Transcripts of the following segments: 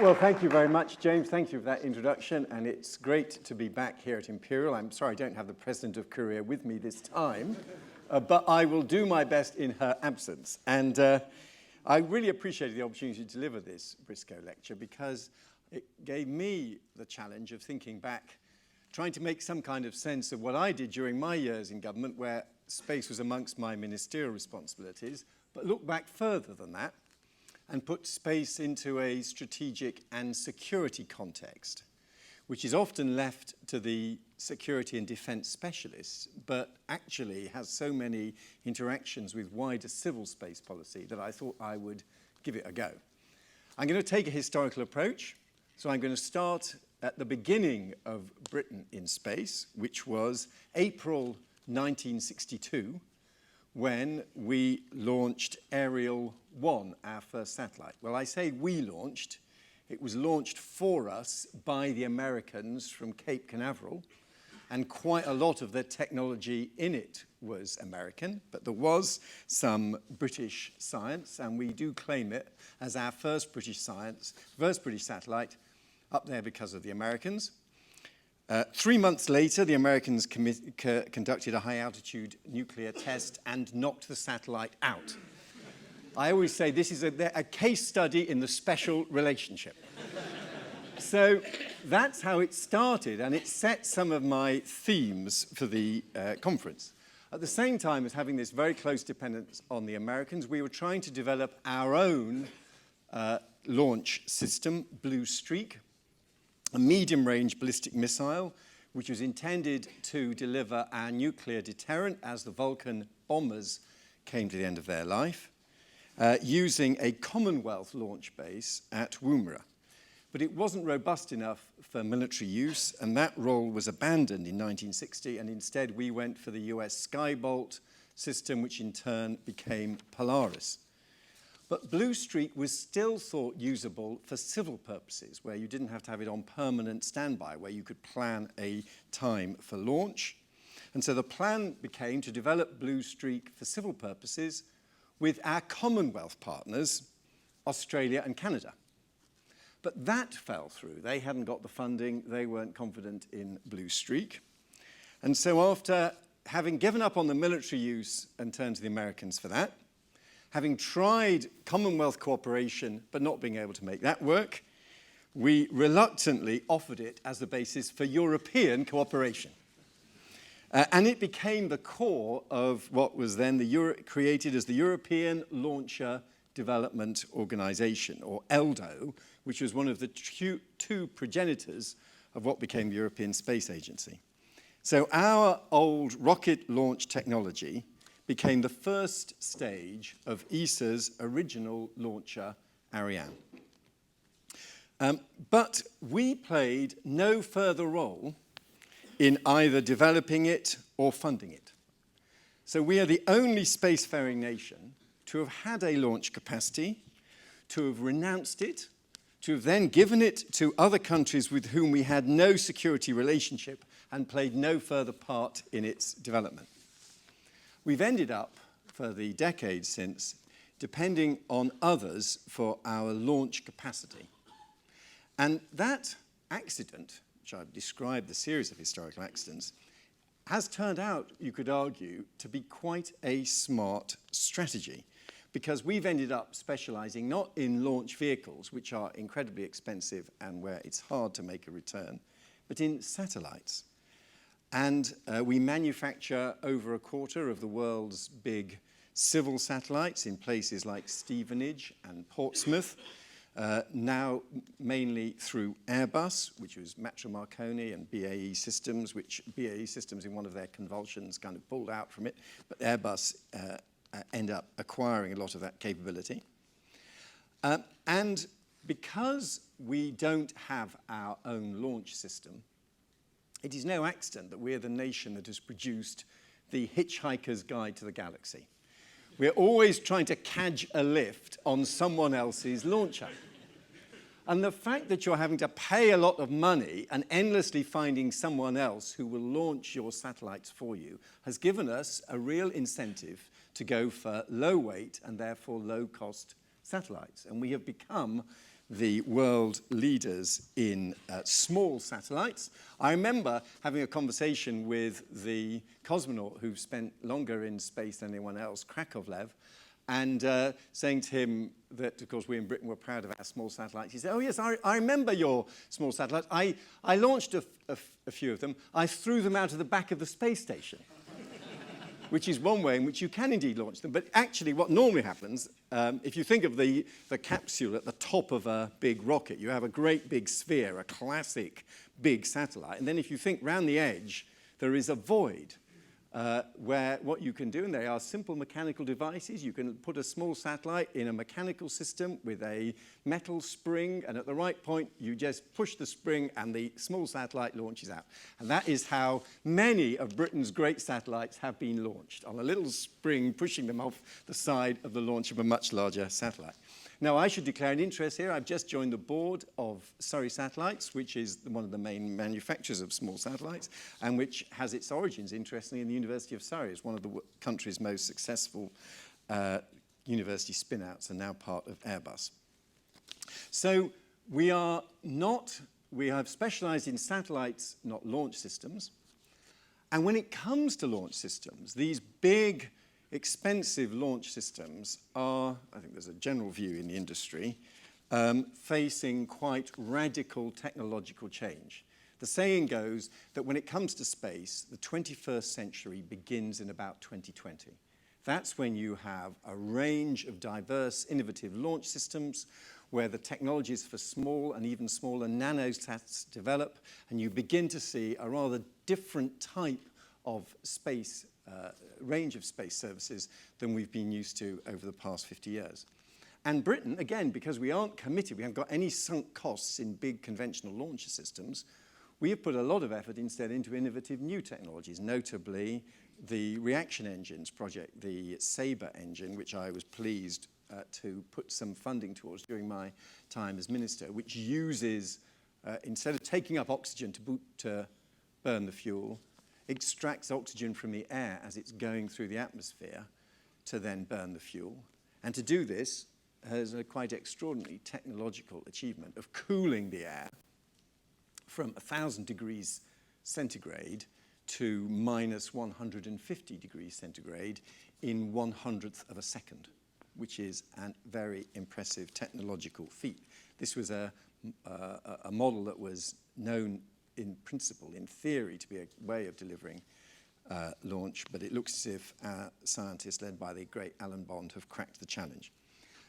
Well, thank you very much, James. Thank you for that introduction, and it's great to be back here at Imperial. I'm sorry I don't have the President of Korea with me this time, but I will do my best in her absence. And I really appreciated the opportunity to deliver this Briscoe Lecture because it gave me the challenge of thinking back, trying to make some kind of sense of what I did during my years in government, where space was amongst my ministerial responsibilities, but look back further than that and put space into a strategic and security context, which is often left to the security and defense specialists, but actually has so many interactions with wider civil space policy that I thought I would give it a go. I'm going to take a historical approach, so I'm going to start at the beginning of Britain in space, which was April 1962, when we launched Ariel 1, our first satellite. Well, I say we launched. It was launched for us by the Americans from Cape Canaveral, and quite a lot of the technology in it was American, but there was some British science, and we do claim it as our first British satellite, up there because of the Americans. 3 months later, the Americans conducted a high-altitude nuclear test and knocked the satellite out. I always say this is a case study in the special relationship. So that's how it started, and it set some of my themes for the conference. At the same time as having this very close dependence on the Americans, we were trying to develop our own launch system, Blue Streak, a medium-range ballistic missile, which was intended to deliver our nuclear deterrent as the Vulcan bombers came to the end of their life, using a Commonwealth launch base at Woomera. But it wasn't robust enough for military use, and that role was abandoned in 1960, and instead we went for the US Skybolt system, which in turn became Polaris. But Blue Streak was still thought usable for civil purposes, where you didn't have to have it on permanent standby, where you could plan a time for launch. And so the plan became to develop Blue Streak for civil purposes with our Commonwealth partners, Australia and Canada. But that fell through. They hadn't got the funding. They weren't confident in Blue Streak. And so after having given up on the military use and turned to the Americans for that, having tried Commonwealth cooperation but not being able to make that work, we reluctantly offered it as the basis for European cooperation. And it became the core of what was then created as the European Launcher Development Organization, or ELDO, which was one of the two progenitors of what became the European Space Agency. So our old rocket launch technology became the first stage of ESA's original launcher, Ariane. But we played no further role in either developing it or funding it. So we are the only spacefaring nation to have had a launch capacity, to have renounced it, to have then given it to other countries with whom we had no security relationship and played no further part in its development. We've ended up, for the decades since, depending on others for our launch capacity. And that accident, which I've described the series of historical accidents, has turned out, you could argue, to be quite a smart strategy, because we've ended up specializing not in launch vehicles, which are incredibly expensive and where it's hard to make a return, but in satellites. And we manufacture over a quarter of the world's big civil satellites in places like Stevenage and Portsmouth, now mainly through Airbus, which was Matra Marconi, and BAE Systems, which BAE Systems in one of their convulsions kind of pulled out from it, but Airbus end up acquiring a lot of that capability. And because we don't have our own launch system, it is no accident that we're the nation that has produced the Hitchhiker's Guide to the Galaxy. We're always trying to catch a lift on someone else's launcher. And the fact that you're having to pay a lot of money and endlessly finding someone else who will launch your satellites for you has given us a real incentive to go for low weight and therefore low cost satellites. And we have become the world leaders in small satellites. I remember having a conversation with the cosmonaut who spent longer in space than anyone else, Krakovlev, and saying to him that, of course, we in Britain were proud of our small satellites. He said, oh, yes, I remember your small satellites. I launched a few of them. I threw them out of the back of the space station, which is one way in which you can indeed launch them. But actually, what normally happens, if you think of the capsule at the top of a big rocket, you have a great big sphere, a classic big satellite. And then if you think round the edge, there is a void. Where what you can do, and they are simple mechanical devices, you can put a small satellite in a mechanical system with a metal spring, and at the right point, you just push the spring and the small satellite launches out. And that is how many of Britain's great satellites have been launched, on a little spring pushing them off the side of the launch of a much larger satellite. Now, I should declare an interest here. I've just joined the board of Surrey Satellites, which is one of the main manufacturers of small satellites, and which has its origins, interestingly, in the University of Surrey. It's one of the country's most successful university spin-outs, and now part of Airbus. So we have specialized in satellites, not launch systems. And when it comes to launch systems, these big, expensive launch systems are, I think there's a general view in the industry, facing quite radical technological change. The saying goes that when it comes to space, the 21st century begins in about 2020. That's when you have a range of diverse, innovative launch systems where the technologies for small and even smaller nanosats develop, and you begin to see a rather different type of space range of space services than we've been used to over the past 50 years. And Britain, again, because we aren't committed, we haven't got any sunk costs in big conventional launch systems, we have put a lot of effort instead into innovative new technologies, notably the reaction engines project, the Sabre engine, which I was pleased to put some funding towards during my time as minister, which uses, instead of taking up oxygen to burn the fuel, extracts oxygen from the air as it's going through the atmosphere to then burn the fuel. And to do this has a quite extraordinary technological achievement of cooling the air from 1,000 degrees centigrade to minus 150 degrees centigrade in 1/100th of a second, which is a very impressive technological feat. This was a model that was known in principle, in theory, to be a way of delivering launch, but it looks as if our scientists, led by the great Alan Bond, have cracked the challenge.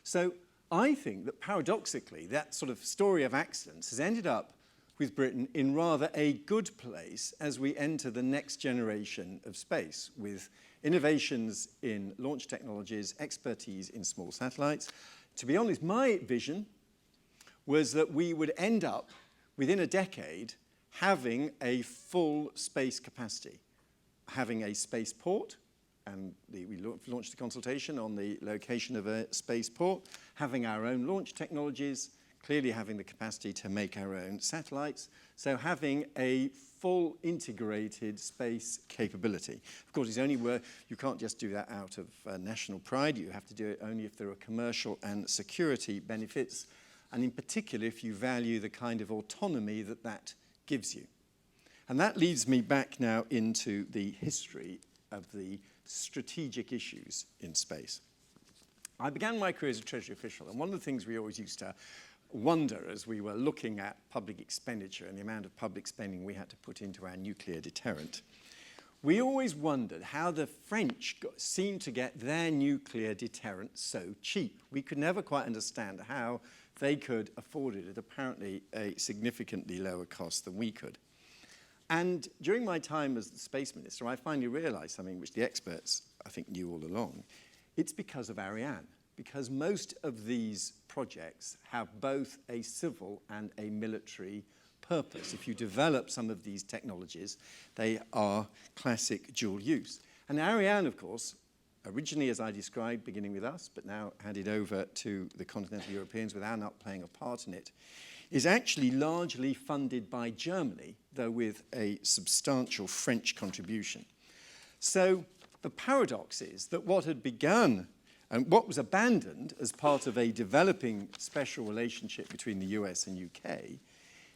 So I think that paradoxically, that sort of story of accidents has ended up with Britain in rather a good place as we enter the next generation of space, with innovations in launch technologies, expertise in small satellites. To be honest, my vision was that we would end up, within a decade, having a full space capacity, having a spaceport, and we launched a consultation on the location of a spaceport, having our own launch technologies, clearly having the capacity to make our own satellites, so having a full integrated space capability. Of course, it's only where you can't just do that out of national pride. You have to do it only if there are commercial and security benefits, and in particular if you value the kind of autonomy that that gives you. And that leads me back now into the history of the strategic issues in space. I began my career as a Treasury official, and one of the things we always used to wonder as we were looking at public expenditure and the amount of public spending we had to put into our nuclear deterrent, we always wondered how the French seemed to get their nuclear deterrent so cheap. We could never quite understand how they could afford it at apparently a significantly lower cost than we could. And during my time as the space minister, I finally realized something which the experts, I think, knew all along. It's because of Ariane, because most of these projects have both a civil and a military purpose. If you develop some of these technologies, they are classic dual use. And Ariane, of course, originally, as I described, beginning with us, but now handed over to the continental Europeans with our not playing a part in it, is actually largely funded by Germany, though with a substantial French contribution. So the paradox is that what had begun And what was abandoned as part of a developing special relationship between the US and UK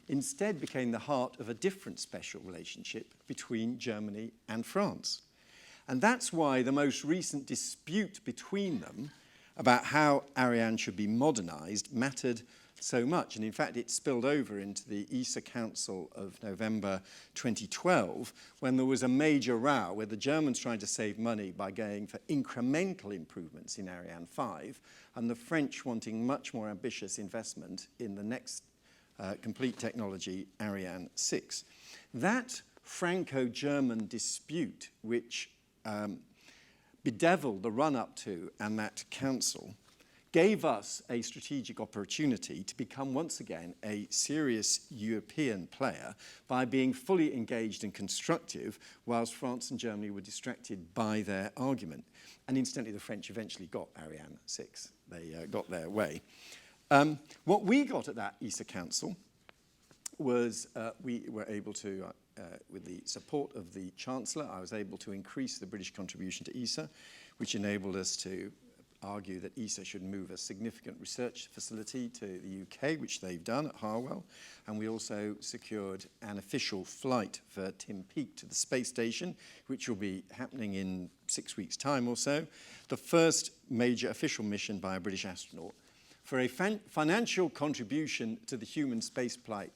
instead became the heart of a different special relationship between Germany and France. And that's why the most recent dispute between them about how Ariane should be modernized mattered so much. And in fact, it spilled over into the ESA Council of November 2012, when there was a major row where the Germans tried to save money by going for incremental improvements in Ariane 5, and the French wanting much more ambitious investment in the next complete technology, Ariane 6. That Franco-German dispute, which bedeviled the run-up to and that council, gave us a strategic opportunity to become once again a serious European player by being fully engaged and constructive, whilst France and Germany were distracted by their argument. And incidentally, the French eventually got Ariane 6. They got their way. What we got at that ESA Council was we were able to, with the support of the Chancellor, I was able to increase the British contribution to ESA, which enabled us to argue that ESA should move a significant research facility to the UK, which they've done at Harwell. And we also secured an official flight for Tim Peake to the space station, which will be happening in 6 weeks' time or so, the first major official mission by a British astronaut. For a financial contribution to the human spaceflight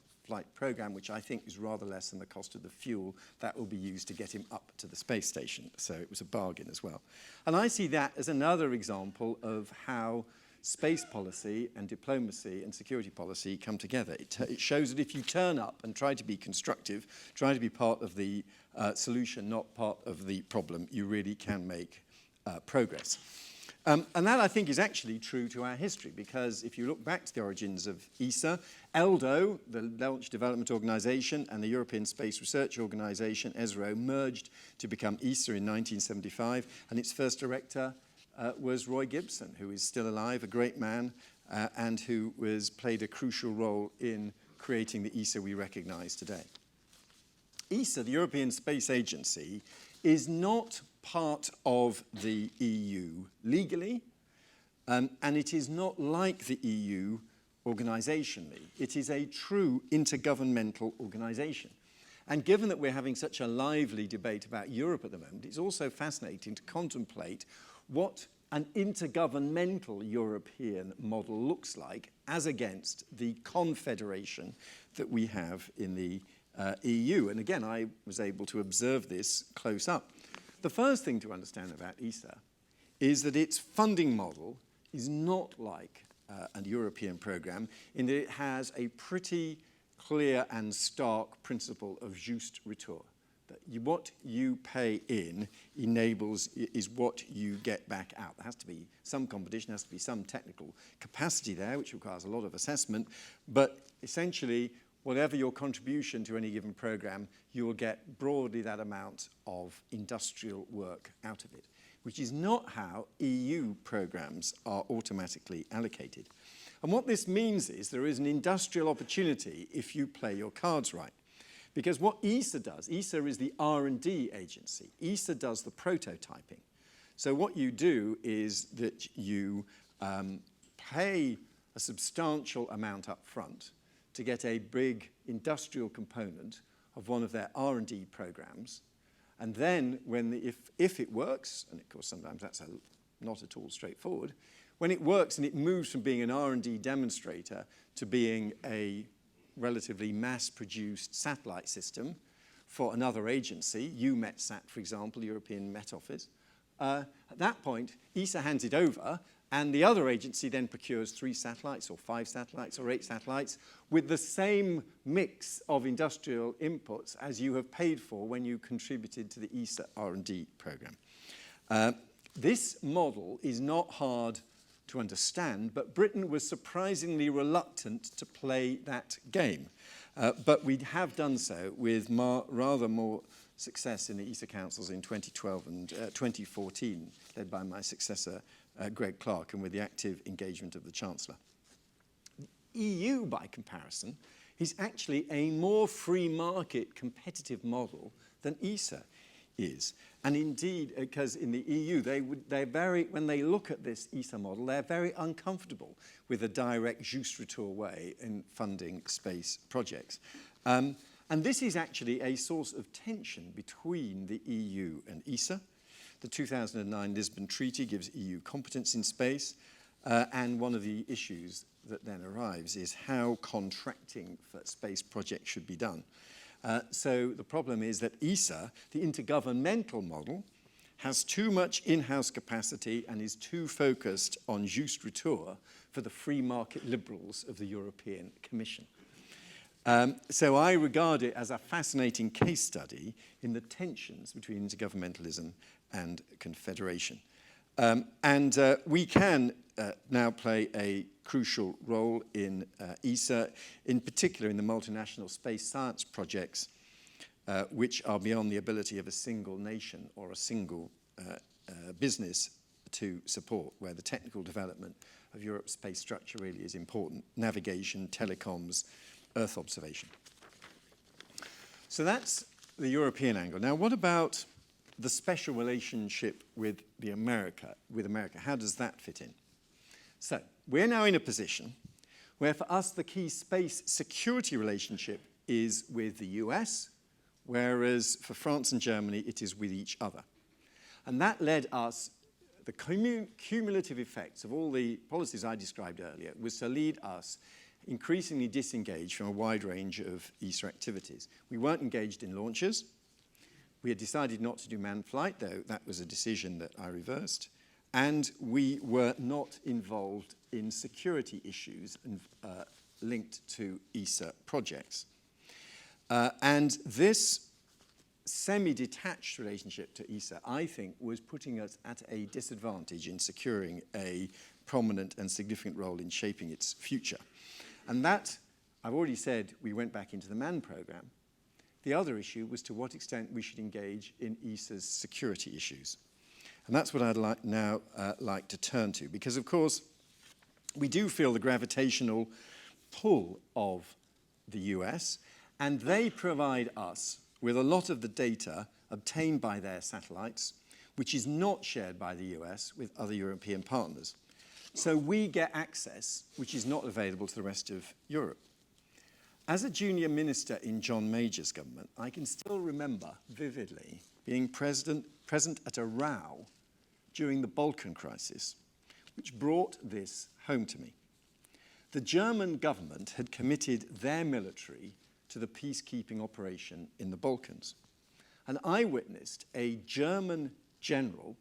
program, which I think is rather less than the cost of the fuel that will be used to get him up to the space station. So it was a bargain as well. And I see that as another example of how space policy and diplomacy and security policy come together. It shows that if you turn up and try to be constructive, try to be part of the solution, not part of the problem, you really can make progress. And that, I think, is actually true to our history, because if you look back to the origins of ESA, ELDO, the Launch Development Organization, and the European Space Research Organization, ESRO, merged to become ESA in 1975, and its first director was Roy Gibson, who is still alive, a great man, and who played a crucial role in creating the ESA we recognize today. ESA, the European Space Agency, is not part of the EU legally, and it is not like the EU organizationally. It is a true intergovernmental organization. And given that we're having such a lively debate about Europe at the moment, it's also fascinating to contemplate what an intergovernmental European model looks like as against the confederation that we have in the EU. And again, I was able to observe this close up. The first thing to understand about ESA is that its funding model is not like a European program, in that it has a pretty clear and stark principle of juste retour. That what you pay in is what you get back out. There has to be some competition, there has to be some technical capacity there, which requires a lot of assessment, but essentially, whatever your contribution to any given program, you will get broadly that amount of industrial work out of it, which is not how EU programs are automatically allocated. And what this means is there is an industrial opportunity if you play your cards right. Because what ESA does, ESA is the R&D agency. ESA does the prototyping. So what you do is that you pay a substantial amount up front to get a big industrial component of one of their R&D programs. And then if it works, and of course sometimes that's not at all straightforward, when it works and it moves from being an R&D demonstrator to being a relatively mass-produced satellite system for another agency, EUMETSAT, for example, European Met Office, at that point, ESA hands it over, and the other agency then procures 3 satellites or 5 satellites or 8 satellites with the same mix of industrial inputs as you have paid for when you contributed to the ESA R&D program. This model is not hard to understand, but Britain was surprisingly reluctant to play that game. But we have done so with rather more success in the ESA councils in 2012 and 2014, led by my successor, Greg Clark, and with the active engagement of the Chancellor. The EU, by comparison, is actually a more free market competitive model than ESA. is. And indeed, because in the EU, when they look at this ESA model, they're very uncomfortable with a direct juste retour way in funding space projects. And this is actually a source of tension between the EU and ESA. The 2009 Lisbon Treaty gives EU competence in space, and one of the issues that then arrives is how contracting for space projects should be done. So the problem is that ESA, the intergovernmental model, has too much in-house capacity and is too focused on juste retour for the free market liberals of the European Commission. So I regard it as a fascinating case study in the tensions between intergovernmentalism and confederation. We can now play a crucial role in ESA, in particular in the multinational space science projects, which are beyond the ability of a single nation or a single business to support, where the technical development of Europe's space structure really is important: navigation, telecoms, Earth observation. So that's the European angle. Now, what about the special relationship with America? How does that fit in? So we're now in a position where for us the key space security relationship is with the US, whereas for France and Germany it is with each other. And that led us, the cumulative effects of all the policies I described earlier, was to lead us increasingly disengaged from a wide range of ESA activities. We weren't engaged in launches. We had decided not to do manned flight, though that was a decision that I reversed. And we were not involved in security issues linked to ESA projects. And this semi-detached relationship to ESA, I think, was putting us at a disadvantage in securing a prominent and significant role in shaping its future. And that, I've already said, we went back into the manned program. The other issue was to what extent we should engage in ESA's security issues. And that's what I'd like to turn to, because, of course, we do feel the gravitational pull of the US, and they provide us with a lot of the data obtained by their satellites, which is not shared by the US with other European partners. So we get access which is not available to the rest of Europe. As a junior minister in John Major's government, I can still remember vividly being present at a row during the Balkan crisis, which brought this home to me. The German government had committed their military to the peacekeeping operation in the Balkans. And I witnessed a German general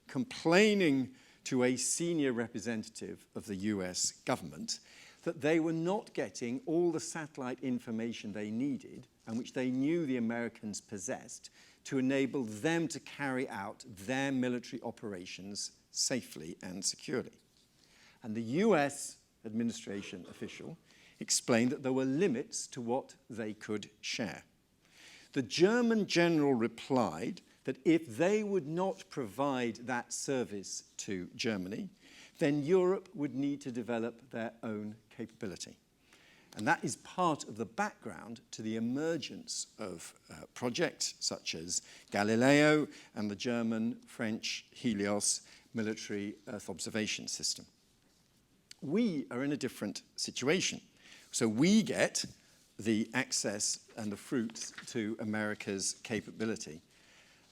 complaining to a senior representative of the US government that they were not getting all the satellite information they needed and which they knew the Americans possessed to enable them to carry out their military operations safely and securely. And the US administration official explained that there were limits to what they could share. The German general replied that if they would not provide that service to Germany, then Europe would need to develop their own capability. And that is part of the background to the emergence of projects such as Galileo and the German-French Helios military Earth observation system. We are in a different situation. So we get the access and the fruits to America's capability.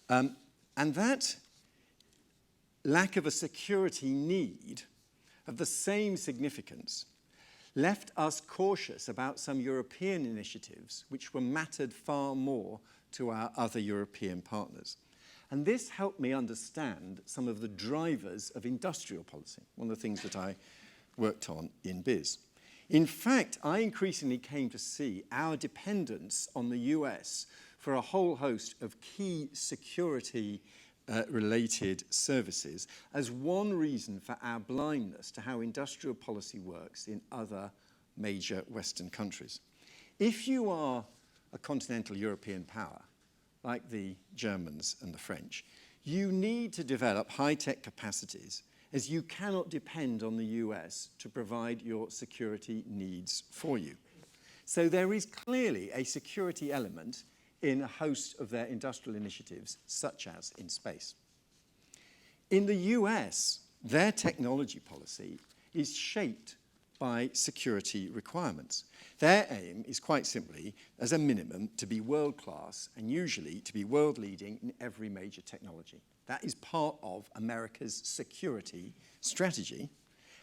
And that lack of a security need of the same significance left us cautious about some European initiatives which were mattered far more to our other European partners. And this helped me understand some of the drivers of industrial policy, one of the things that I worked on in BIS. In fact, I increasingly came to see our dependence on the US for a whole host of key security-related services as one reason for our blindness to how industrial policy works in other major Western countries. If you are a continental European power, like the Germans and the French, you need to develop high-tech capacities, as you cannot depend on the US to provide your security needs for you. So there is clearly a security element in a host of their industrial initiatives, such as in space. In the US, their technology policy is shaped by security requirements. Their aim is quite simply, as a minimum, to be world-class and usually to be world-leading in every major technology. That is part of America's security strategy,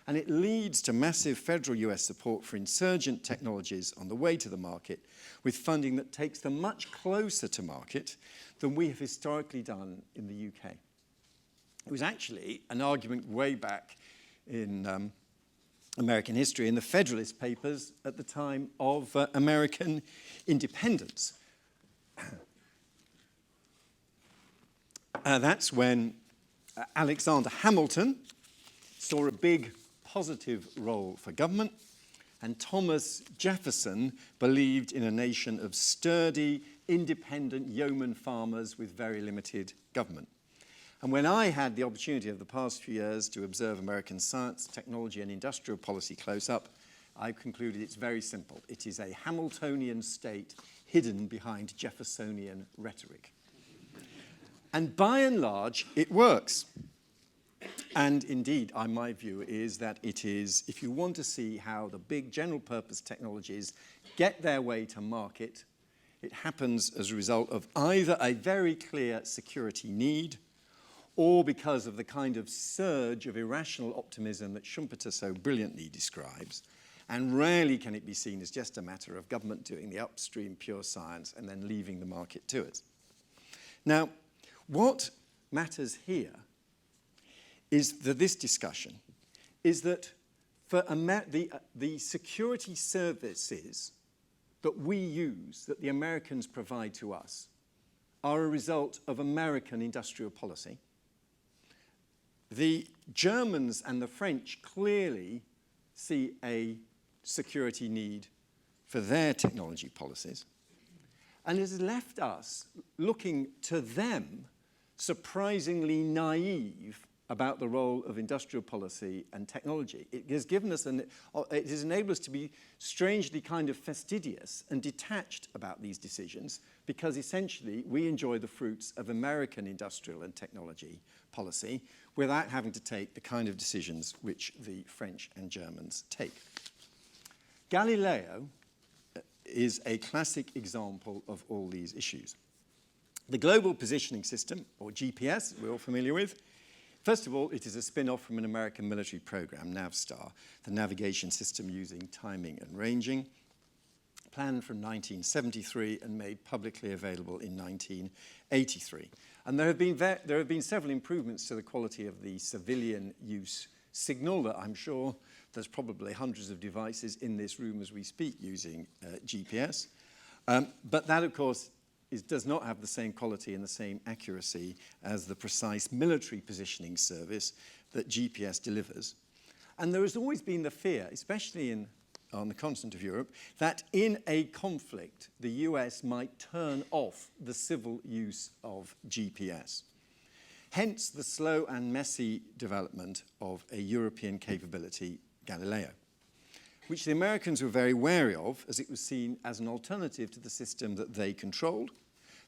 and it leads to massive federal US support for insurgent technologies on the way to the market, with funding that takes them much closer to market than we have historically done in the UK. It was actually an argument way back in American history in the Federalist Papers at the time of American independence. That's when Alexander Hamilton saw a big positive role for government, and Thomas Jefferson believed in a nation of sturdy, independent yeoman farmers with very limited government. And when I had the opportunity of the past few years to observe American science, technology, and industrial policy close up, I concluded it's very simple. It is a Hamiltonian state hidden behind Jeffersonian rhetoric. And by and large, it works. And indeed, my view is that it is, if you want to see how the big general purpose technologies get their way to market, it happens as a result of either a very clear security need or because of the kind of surge of irrational optimism that Schumpeter so brilliantly describes. And rarely can it be seen as just a matter of government doing the upstream pure science and then leaving the market to it. Now, what matters here is that this discussion is that for the security services that we use, that the Americans provide to us, are a result of American industrial policy. The Germans and the French clearly see a security need for their technology policies. And it has left us looking to them surprisingly naive about the role of industrial policy and technology. It has given us it has enabled us to be strangely kind of fastidious and detached about these decisions because essentially we enjoy the fruits of American industrial and technology policy without having to take the kind of decisions which the French and Germans take. Galileo is a classic example of all these issues. The Global Positioning System, or GPS, we're all familiar with. First of all, it is a spin-off from an American military program, NavStar, the navigation system using timing and ranging, planned from 1973 and made publicly available in 1983. And there have been several improvements to the quality of the civilian use signal that I'm sure there's probably hundreds of devices in this room as we speak using GPS. But that, of course, does not have the same quality and the same accuracy as the precise military positioning service that GPS delivers. And there has always been the fear, especially on the continent of Europe, that in a conflict, the US might turn off the civil use of GPS. Hence the slow and messy development of a European capability, Galileo, which the Americans were very wary of, as it was seen as an alternative to the system that they controlled.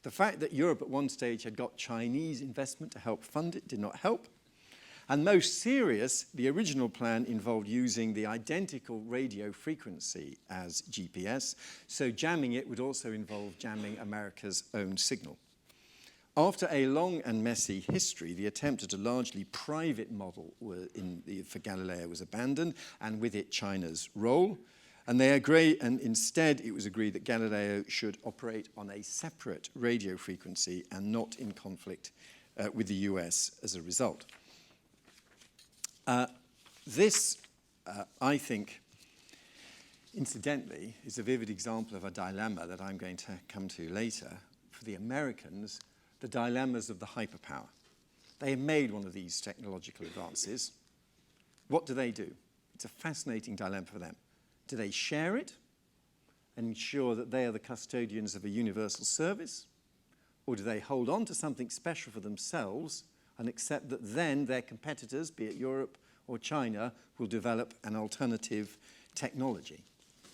The fact that Europe at one stage had got Chinese investment to help fund it did not help. And most serious, the original plan involved using the identical radio frequency as GPS, so jamming it would also involve jamming America's own signal. After a long and messy history, the attempt at a largely private model for Galileo was abandoned, and with it China's role. And instead it was agreed that Galileo should operate on a separate radio frequency and not in conflict with the US as a result. This, I think, incidentally, is a vivid example of a dilemma that I'm going to come to later. For the Americans, the dilemmas of the hyperpower. They have made one of these technological advances. What do? It's a fascinating dilemma for them. Do they share it and ensure that they are the custodians of a universal service? Or do they hold on to something special for themselves and accept that then their competitors, be it Europe or China, will develop an alternative technology?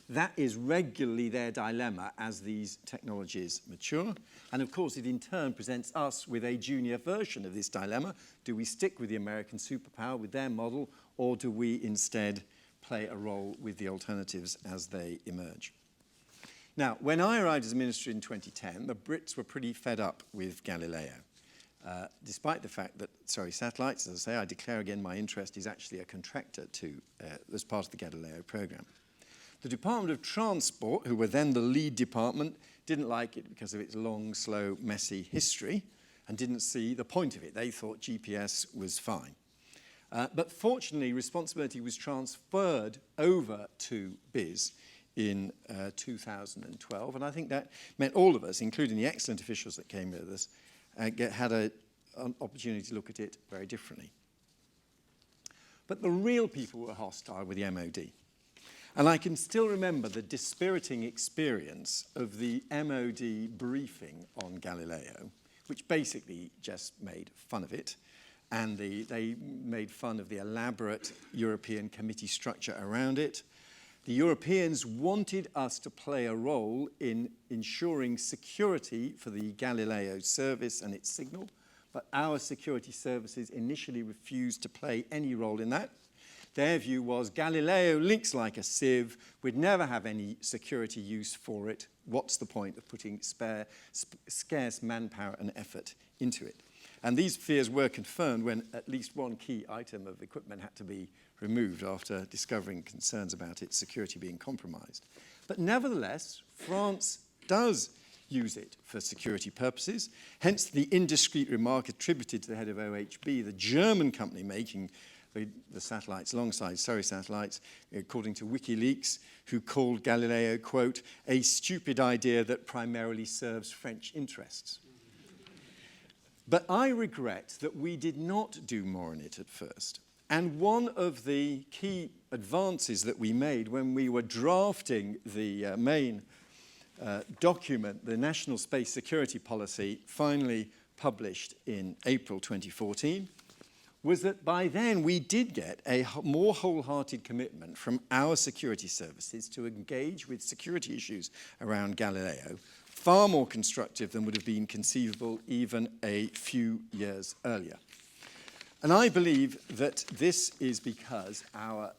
That is regularly their dilemma as these technologies mature. And of course, it in turn presents us with a junior version of this dilemma. Do we stick with the American superpower, with their model, or do we instead play a role with the alternatives as they emerge? Now, when I arrived as minister in 2010, the Brits were pretty fed up with Galileo. Despite the fact that, satellites, as I say, I declare again my interest is actually a contractor to, as part of the Galileo program. The Department of Transport, who were then the lead department, didn't like it because of its long, slow, messy history and didn't see the point of it. They thought GPS was fine. But fortunately, responsibility was transferred over to BIS in 2012, and I think that meant all of us, including the excellent officials that came with us, had an opportunity to look at it very differently. But the real people were hostile with the MOD. And I can still remember the dispiriting experience of the MOD briefing on Galileo, which basically just made fun of it. And they made fun of the elaborate European committee structure around it. The Europeans wanted us to play a role in ensuring security for the Galileo service and its signal, but our security services initially refused to play any role in that. Their view was Galileo links like a sieve. We'd never have any security use for it. What's the point of putting scarce manpower and effort into it? And these fears were confirmed when at least one key item of equipment had to be removed after discovering concerns about its security being compromised. But nevertheless, France does use it for security purposes, hence the indiscreet remark attributed to the head of OHB, the German company making the satellites alongside Surrey satellites, according to WikiLeaks, who called Galileo, quote, a stupid idea that primarily serves French interests. But I regret that we did not do more on it at first. And one of the key advances that we made when we were drafting the main document, the National Space Security Policy, finally published in April 2014, was that by then we did get a more wholehearted commitment from our security services to engage with security issues around Galileo, far more constructive than would have been conceivable even a few years earlier. And I believe that this is because our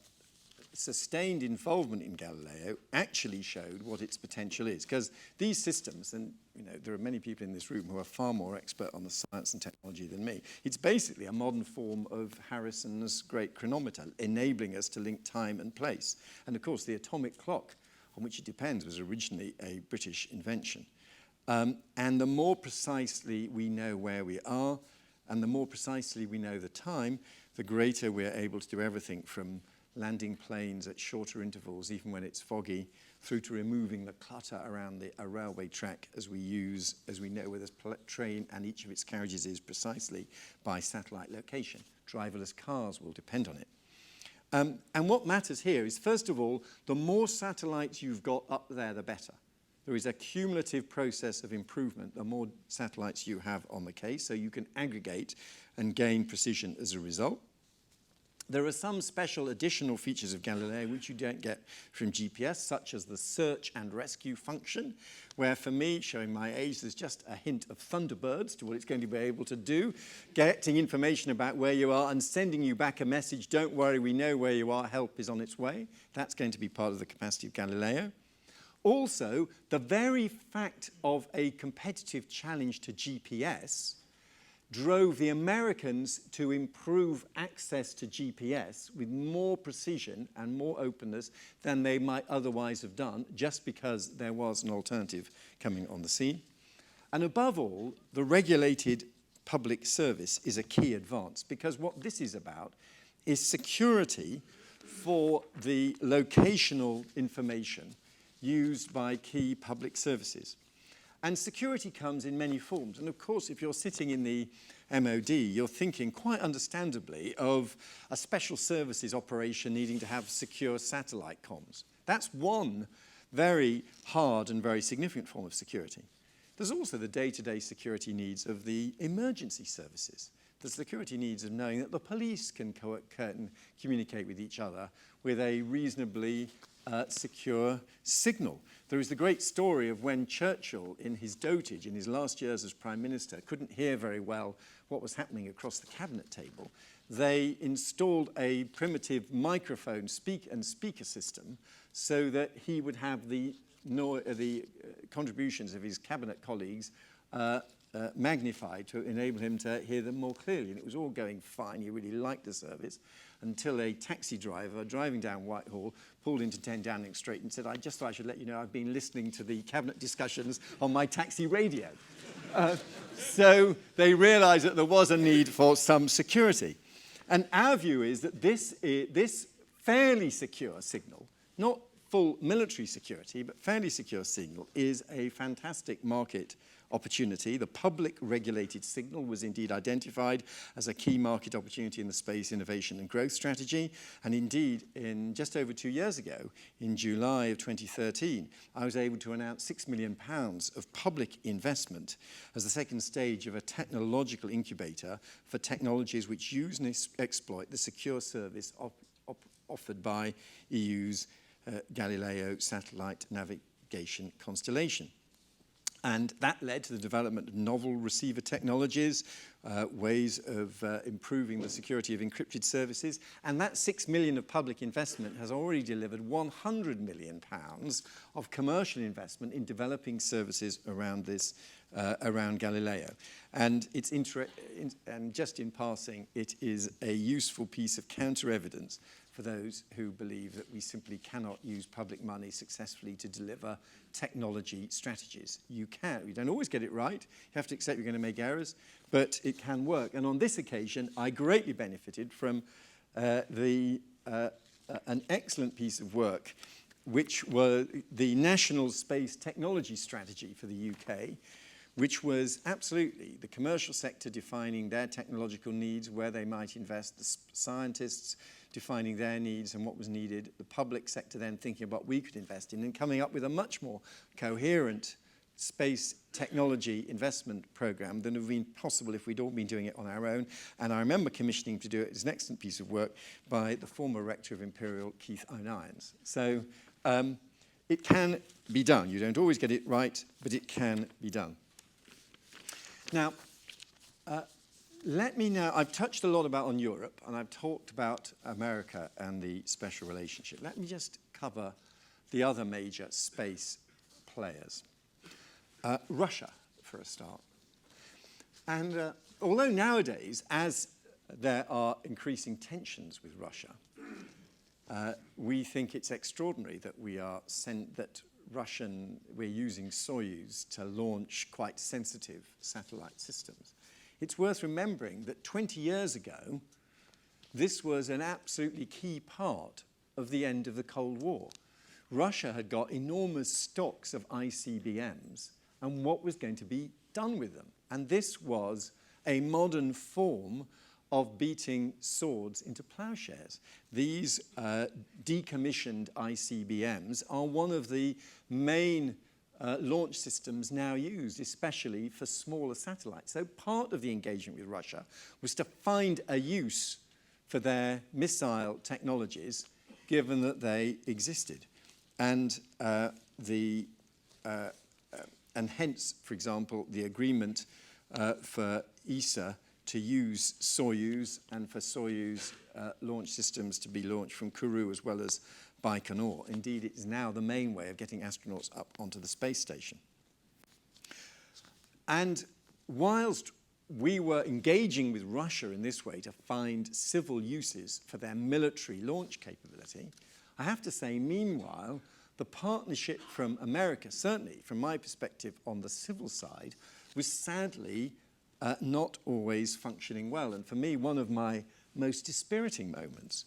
sustained involvement in Galileo actually showed what its potential is. Because these systems, and there are many people in this room who are far more expert on the science and technology than me, it's basically a modern form of Harrison's great chronometer, enabling us to link time and place. And of course, the atomic clock on which it depends was originally a British invention. And the more precisely we know where we are, and the more precisely we know the time, the greater we're able to do everything from landing planes at shorter intervals, even when it's foggy, through to removing the clutter around a railway track as we know where the train and each of its carriages is precisely by satellite location. Driverless cars will depend on it. And what matters here is, first of all, the more satellites you've got up there, the better. There is a cumulative process of improvement the more satellites you have on the case, so you can aggregate and gain precision as a result. There are some special additional features of Galileo which you don't get from GPS, such as the search and rescue function, where for me, showing my age, there's just a hint of Thunderbirds to what it's going to be able to do, getting information about where you are and sending you back a message, don't worry, we know where you are, help is on its way. That's going to be part of the capacity of Galileo. Also, the very fact of a competitive challenge to GPS drove the Americans to improve access to GPS with more precision and more openness than they might otherwise have done, just because there was an alternative coming on the scene. And above all, the regulated public service is a key advance, because what this is about is security for the locational information used by key public services. And security comes in many forms. And of course, if you're sitting in the MOD, you're thinking quite understandably of a special services operation needing to have secure satellite comms. That's one very hard and very significant form of security. There's also the day-to-day security needs of the emergency services. The security needs of knowing that the police can communicate with each other with a reasonably secure signal. There is the great story of when Churchill, in his dotage, in his last years as Prime Minister, couldn't hear very well what was happening across the cabinet table. They installed a primitive microphone speaker system so that he would have the contributions of his cabinet colleagues magnified to enable him to hear them more clearly. And it was all going fine. He really liked the service until a taxi driver driving down Whitehall pulled into 10 Downing Street and said, I just thought I should let you know I've been listening to the cabinet discussions on my taxi radio. So they realized that there was a need for some security. And our view is that this fairly secure signal, not full military security, but fairly secure signal, is a fantastic market opportunity. The public regulated signal was indeed identified as a key market opportunity in the space innovation and growth strategy. And indeed, in just over 2 years ago, in July of 2013, I was able to announce £6 million of public investment as the second stage of a technological incubator for technologies which use and exploit the secure service offered by EU's Galileo satellite navigation constellation. And that led to the development of novel receiver technologies, ways of improving the security of encrypted services. And that 6 million of public investment has already delivered 100 million pounds of commercial investment in developing services around this, around Galileo. And and just in passing, it is a useful piece of counter-evidence for those who believe that we simply cannot use public money successfully to deliver technology strategies. You can. You don't always get it right. You have to accept you're going to make errors, but it can work. And on this occasion, I greatly benefited from an excellent piece of work, which was the National Space Technology Strategy for the UK, which was absolutely the commercial sector defining their technological needs, where they might invest, the scientists defining their needs and what was needed, the public sector then thinking about what we could invest in, and coming up with a much more coherent space technology investment program than would have been possible if we'd all been doing it on our own. And I remember commissioning to do it as an excellent piece of work by the former rector of Imperial, Keith O'Nyans. So it can be done. You don't always get it right, but it can be done. Now, I've touched a lot on Europe, and I've talked about America and the special relationship. Let me just cover the other major space players. Russia, for a start. And although nowadays, as there are increasing tensions with Russia, we think it's extraordinary that we're using Soyuz to launch quite sensitive satellite systems. It's worth remembering that 20 years ago, this was an absolutely key part of the end of the Cold War. Russia had got enormous stocks of ICBMs and what was going to be done with them. And this was a modern form of beating swords into plowshares. These decommissioned ICBMs are one of the main launch systems now used, especially for smaller satellites. So part of the engagement with Russia was to find a use for their missile technologies, given that they existed. And hence, for example, the agreement for ESA to use Soyuz and for Soyuz launch systems to be launched from Kourou as well as Baikonur. Indeed, it is now the main way of getting astronauts up onto the space station. And whilst we were engaging with Russia in this way to find civil uses for their military launch capability, I have to say, meanwhile, the partnership from America, certainly from my perspective on the civil side, was sadly not always functioning well. And for me, one of my most dispiriting moments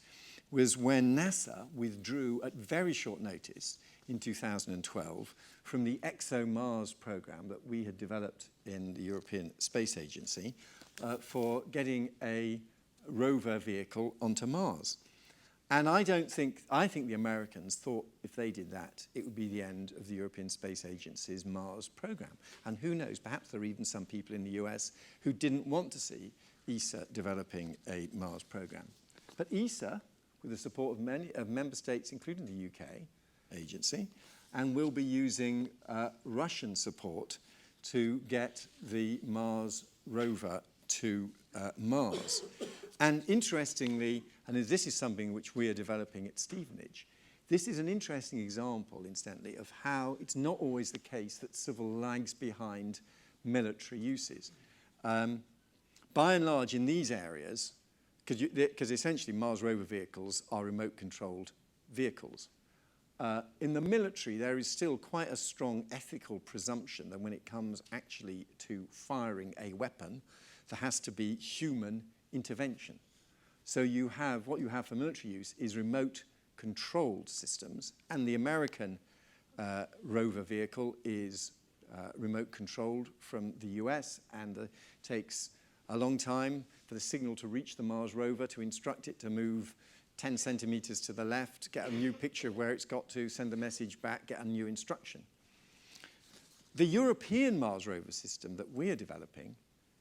was when NASA withdrew at very short notice in 2012 from the ExoMars program that we had developed in the European Space Agency for getting a rover vehicle onto Mars. And I think the Americans thought if they did that, it would be the end of the European Space Agency's Mars program. And who knows, perhaps there are even some people in the US who didn't want to see ESA developing a Mars program. But ESA, with the support of many member states, including the UK, Agency, and we'll be using Russian support to get the Mars rover to Mars. And interestingly, and this is something which we are developing at Stevenage, this is an interesting example, incidentally, of how it's not always the case that civil lags behind military uses. By and large, in these areas, because essentially Mars rover vehicles are remote-controlled vehicles, in the military, there is still quite a strong ethical presumption that when it comes actually to firing a weapon, there has to be human intervention. So what you have for military use is remote-controlled systems, and the American rover vehicle is remote-controlled from the US, and takes a long time for the signal to reach the Mars rover, to instruct it to move 10 centimeters to the left, get a new picture of where it's got to, send a message back, get a new instruction. The European Mars rover system that we are developing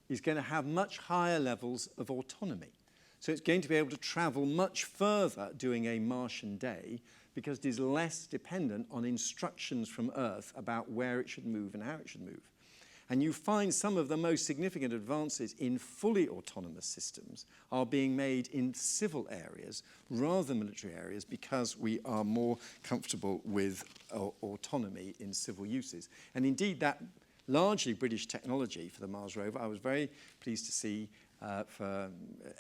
is going to have much higher levels of autonomy. So it's going to be able to travel much further doing a Martian day because it is less dependent on instructions from Earth about where it should move and how it should move. And you find some of the most significant advances in fully autonomous systems are being made in civil areas rather than military areas because we are more comfortable with autonomy in civil uses. And indeed, that largely British technology for the Mars rover, I was very pleased to see for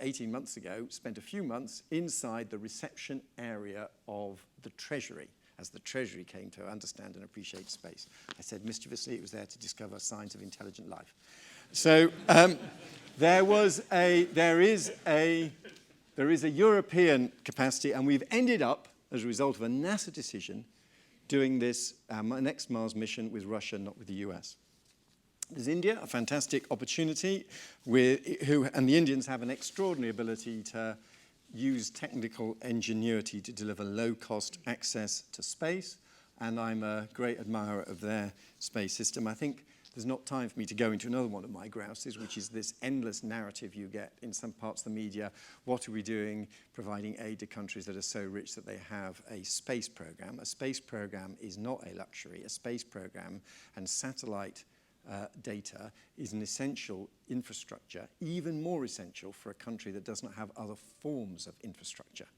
18 months ago, spent a few months inside the reception area of the Treasury, as the Treasury came to understand and appreciate space. I said mischievously it was there to discover signs of intelligent life. So there is a European capacity, and we've ended up, as a result of a NASA decision, doing this next Mars mission with Russia, not with the US. There's India, a fantastic opportunity, and the Indians have an extraordinary ability to use technical ingenuity to deliver low-cost access to space, and I'm a great admirer of their space system. I think there's not time for me to go into another one of my grouses, which is this endless narrative you get in some parts of the media. What are we doing providing aid to countries that are so rich that they have a space program? A space program is not a luxury. A space program and satellite data is an essential infrastructure, even more essential for a country that does not have other forms of infrastructure.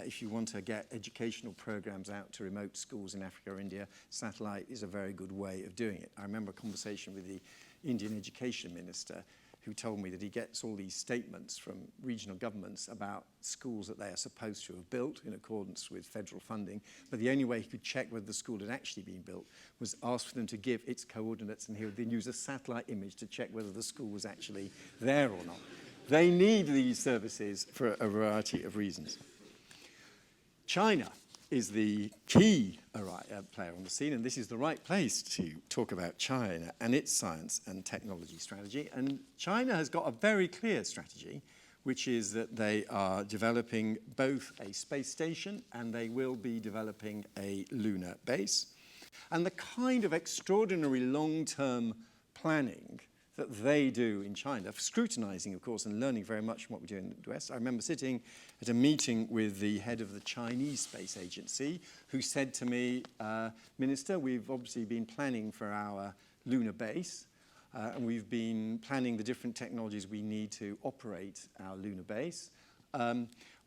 If you want to get educational programs out to remote schools in Africa or India, satellite is a very good way of doing it. I remember a conversation with the Indian education minister who told me that he gets all these statements from regional governments about schools that they are supposed to have built in accordance with federal funding, but the only way he could check whether the school had actually been built was ask for them to give its coordinates, and he would then use a satellite image to check whether the school was actually there or not. They need these services for a variety of reasons. China is the key player on the scene, and this is the right place to talk about China and its science and technology strategy. And China has got a very clear strategy, which is that they are developing both a space station and they will be developing a lunar base. And the kind of extraordinary long-term planning that they do in China, scrutinizing, of course, and learning very much from what we do in the West. I remember sitting at a meeting with the head of the Chinese Space Agency, who said to me, Minister, we've obviously been planning for our lunar base, and we've been planning the different technologies we need to operate our lunar base.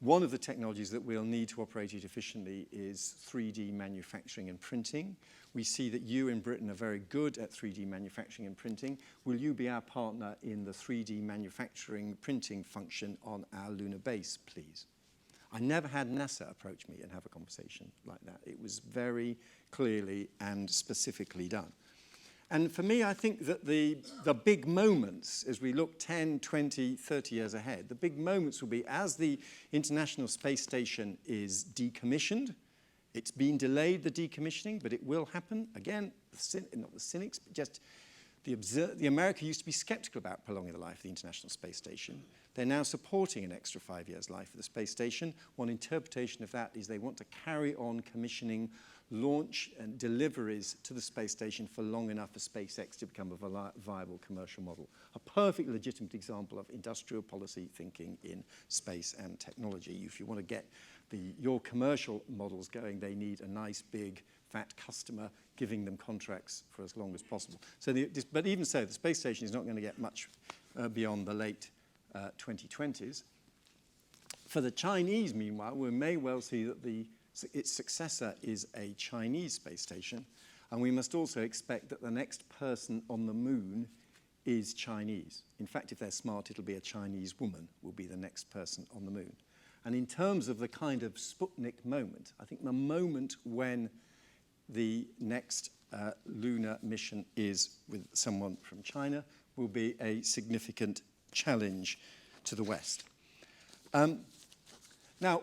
One of the technologies that we'll need to operate it efficiently is 3D manufacturing and printing. We see that you in Britain are very good at 3D manufacturing and printing. Will you be our partner in the 3D manufacturing printing function on our lunar base, please? I never had NASA approach me and have a conversation like that. It was very clearly and specifically done. And for me, I think that the big moments, as we look 10, 20, 30 years ahead, the big moments will be as the International Space Station is decommissioned. It's been delayed, the decommissioning, but it will happen. Again, not the cynics, but just the America used to be skeptical about prolonging the life of the International Space Station. They're now supporting an extra 5 years life of the space station. One interpretation of that is they want to carry on commissioning launch and deliveries to the space station for long enough for SpaceX to become a viable commercial model. A perfectly legitimate example of industrial policy thinking in space and technology. If you want to get your commercial models going, they need a nice, big, fat customer giving them contracts for as long as possible. So but even so, the space station is not going to get much beyond the late 2020s. For the Chinese, meanwhile, we may well see that its successor is a Chinese space station, and we must also expect that the next person on the moon is Chinese. In fact, if they're smart, it'll be a Chinese woman will be the next person on the moon. And in terms of the kind of Sputnik moment, I think the moment when the next lunar mission is with someone from China will be a significant challenge to the West. Now,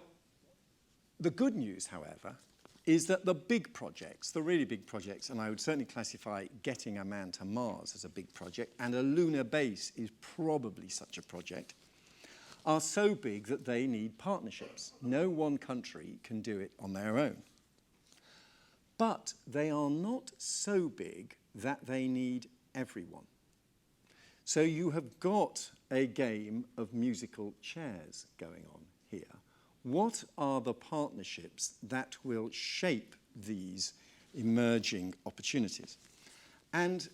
the good news, however, is that the big projects, the really big projects, and I would certainly classify getting a man to Mars as a big project, and a lunar base is probably such a project, are so big that they need partnerships. No one country can do it on their own. But they are not so big that they need everyone. So you have got a game of musical chairs going on here. What are the partnerships that will shape these emerging opportunities? And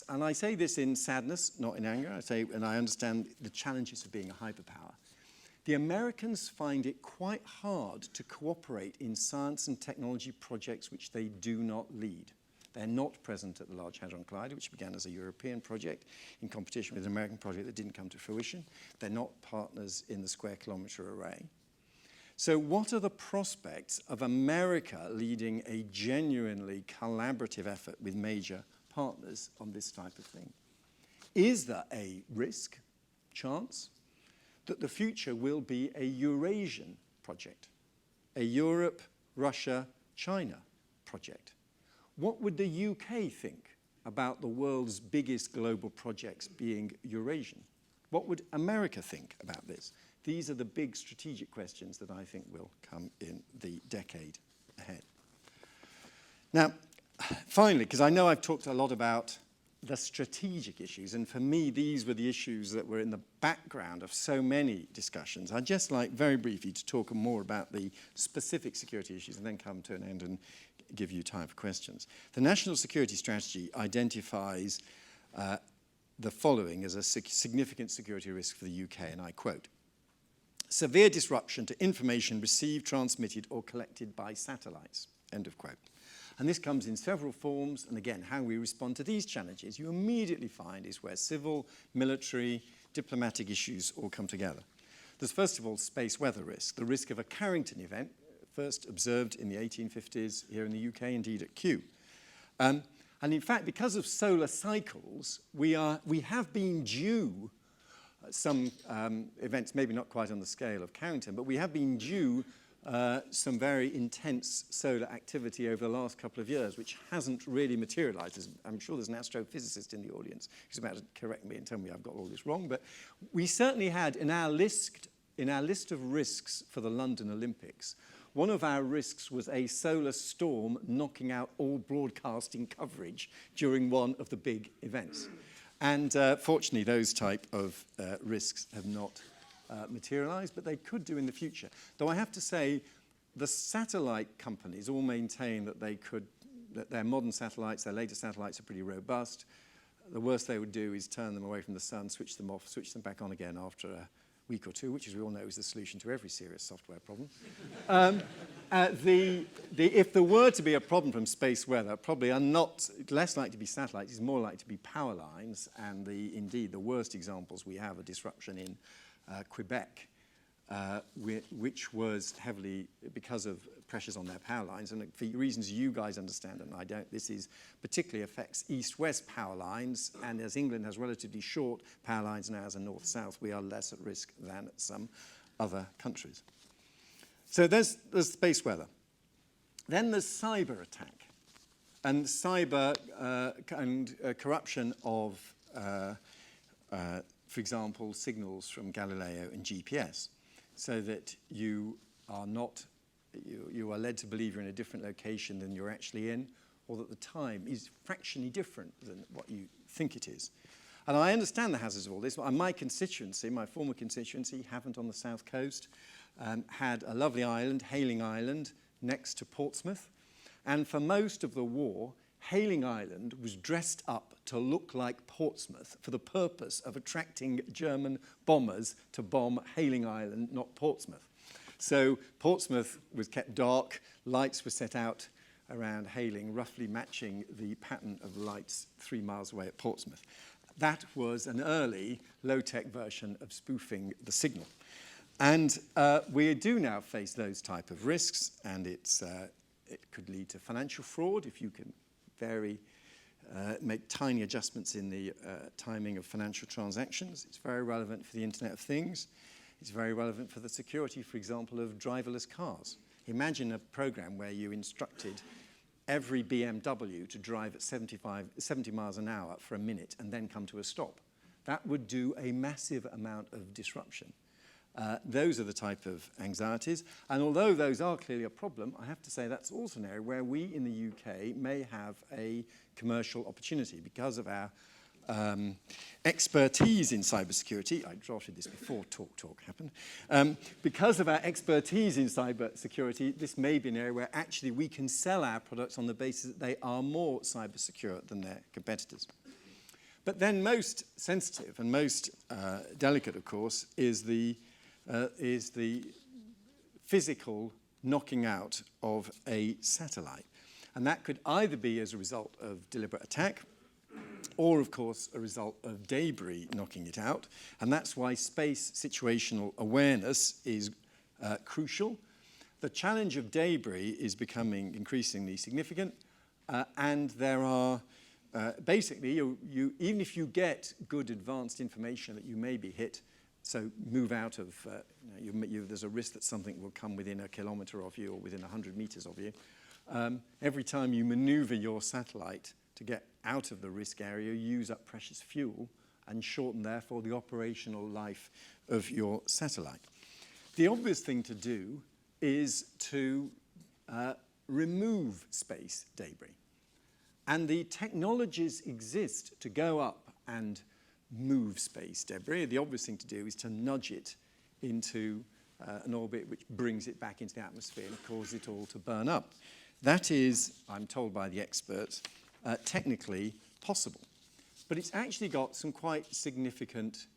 I say this in sadness, not in anger. And I understand the challenges of being a hyperpower. The Americans find it quite hard to cooperate in science and technology projects which they do not lead. They're not present at the Large Hadron Collider, which began as a European project in competition with an American project that didn't come to fruition. They're not partners in the Square Kilometre Array. So what are the prospects of America leading a genuinely collaborative effort with major partners on this type of thing? Is there a risk, chance, that the future will be a Eurasian project, a Europe, Russia, China project? What would the UK think about the world's biggest global projects being Eurasian? What would America think about this? These are the big strategic questions that I think will come in the decade ahead. Now, finally, because I know I've talked a lot about the strategic issues, and for me, these were the issues that were in the background of so many discussions. I'd just like very briefly to talk more about the specific security issues and then come to an end and give you time for questions. The National Security Strategy identifies the following as a significant security risk for the UK, and I quote, "Severe disruption to information received, transmitted, or collected by satellites," end of quote. And this comes in several forms, and again, how we respond to these challenges, you immediately find is where civil, military, diplomatic issues all come together. There's first of all space weather risk, the risk of a Carrington event, first observed in the 1850s here in the UK, indeed at Kew. And in fact, because of solar cycles, we have been due some events, maybe not quite on the scale of Carrington, but we have been due some very intense solar activity over the last couple of years, which hasn't really materialized. I'm sure there's an astrophysicist in the audience who's about to correct me and tell me I've got all this wrong, but we certainly had in our list of risks for the London Olympics, one of our risks was a solar storm knocking out all broadcasting coverage during one of the big events. And fortunately, those type of risks have not materialized, but they could do in the future. Though I have to say, the satellite companies all maintain that that their modern satellites, their latest satellites are pretty robust. The worst they would do is turn them away from the sun, switch them off, switch them back on again after a week or two, which, as we all know, is the solution to every serious software problem. If there were to be a problem from space weather, probably are not less likely to be satellites, it's more likely to be power lines, and indeed the worst examples we have are disruption in Quebec, which was heavily because of pressures on their power lines, and for reasons you guys understand and I don't, this particularly affects east-west power lines, and as England has relatively short power lines now as a north-south, we are less at risk than some other countries. So there's space weather. Then there's cyber attack, and cyber and corruption of for example, signals from Galileo and GPS, so that you are not you are led to believe you're in a different location than you're actually in, or that the time is fractionally different than what you think it is. And I understand the hazards of all this. My constituency, my former constituency, Havant on the south coast, had a lovely island, Hayling Island, next to Portsmouth. And for most of the war, Hayling Island was dressed up to look like Portsmouth for the purpose of attracting German bombers to bomb Hayling Island, not Portsmouth. So Portsmouth was kept dark, lights were set out around Hayling, roughly matching the pattern of lights 3 miles away at Portsmouth. That was an early low-tech version of spoofing the signal. And we do now face those type of risks, and it could lead to financial fraud if you can make tiny adjustments in the timing of financial transactions. It's very relevant for the Internet of Things. It's very relevant for the security, for example, of driverless cars. Imagine a program where you instructed every BMW to drive at 70 miles an hour for a minute and then come to a stop. That would do a massive amount of disruption. Those are the type of anxieties. And although those are clearly a problem, I have to say that's also an area where we in the UK may have a commercial opportunity because of our expertise in cybersecurity. I drafted this before talk happened. Because of our expertise in cybersecurity, this may be an area where actually we can sell our products on the basis that they are more cyber secure than their competitors. But then most sensitive and most delicate, of course, is the physical knocking out of a satellite. And that could either be as a result of deliberate attack, or, of course, a result of debris knocking it out. And that's why space situational awareness is crucial. The challenge of debris is becoming increasingly significant, and there are basically, even if you get good advanced information that you may be hit, so move out of, there's a risk that something will come within a kilometre of you or within 100 metres of you. Every time you manoeuvre your satellite to get out of the risk area, you use up precious fuel and shorten, therefore, the operational life of your satellite. The obvious thing to do is to remove space debris. And the technologies exist to go up and move space debris. The obvious thing to do is to nudge it into an orbit which brings it back into the atmosphere and causes it all to burn up. That is, I'm told by the experts, technically possible. But it's actually got some quite significant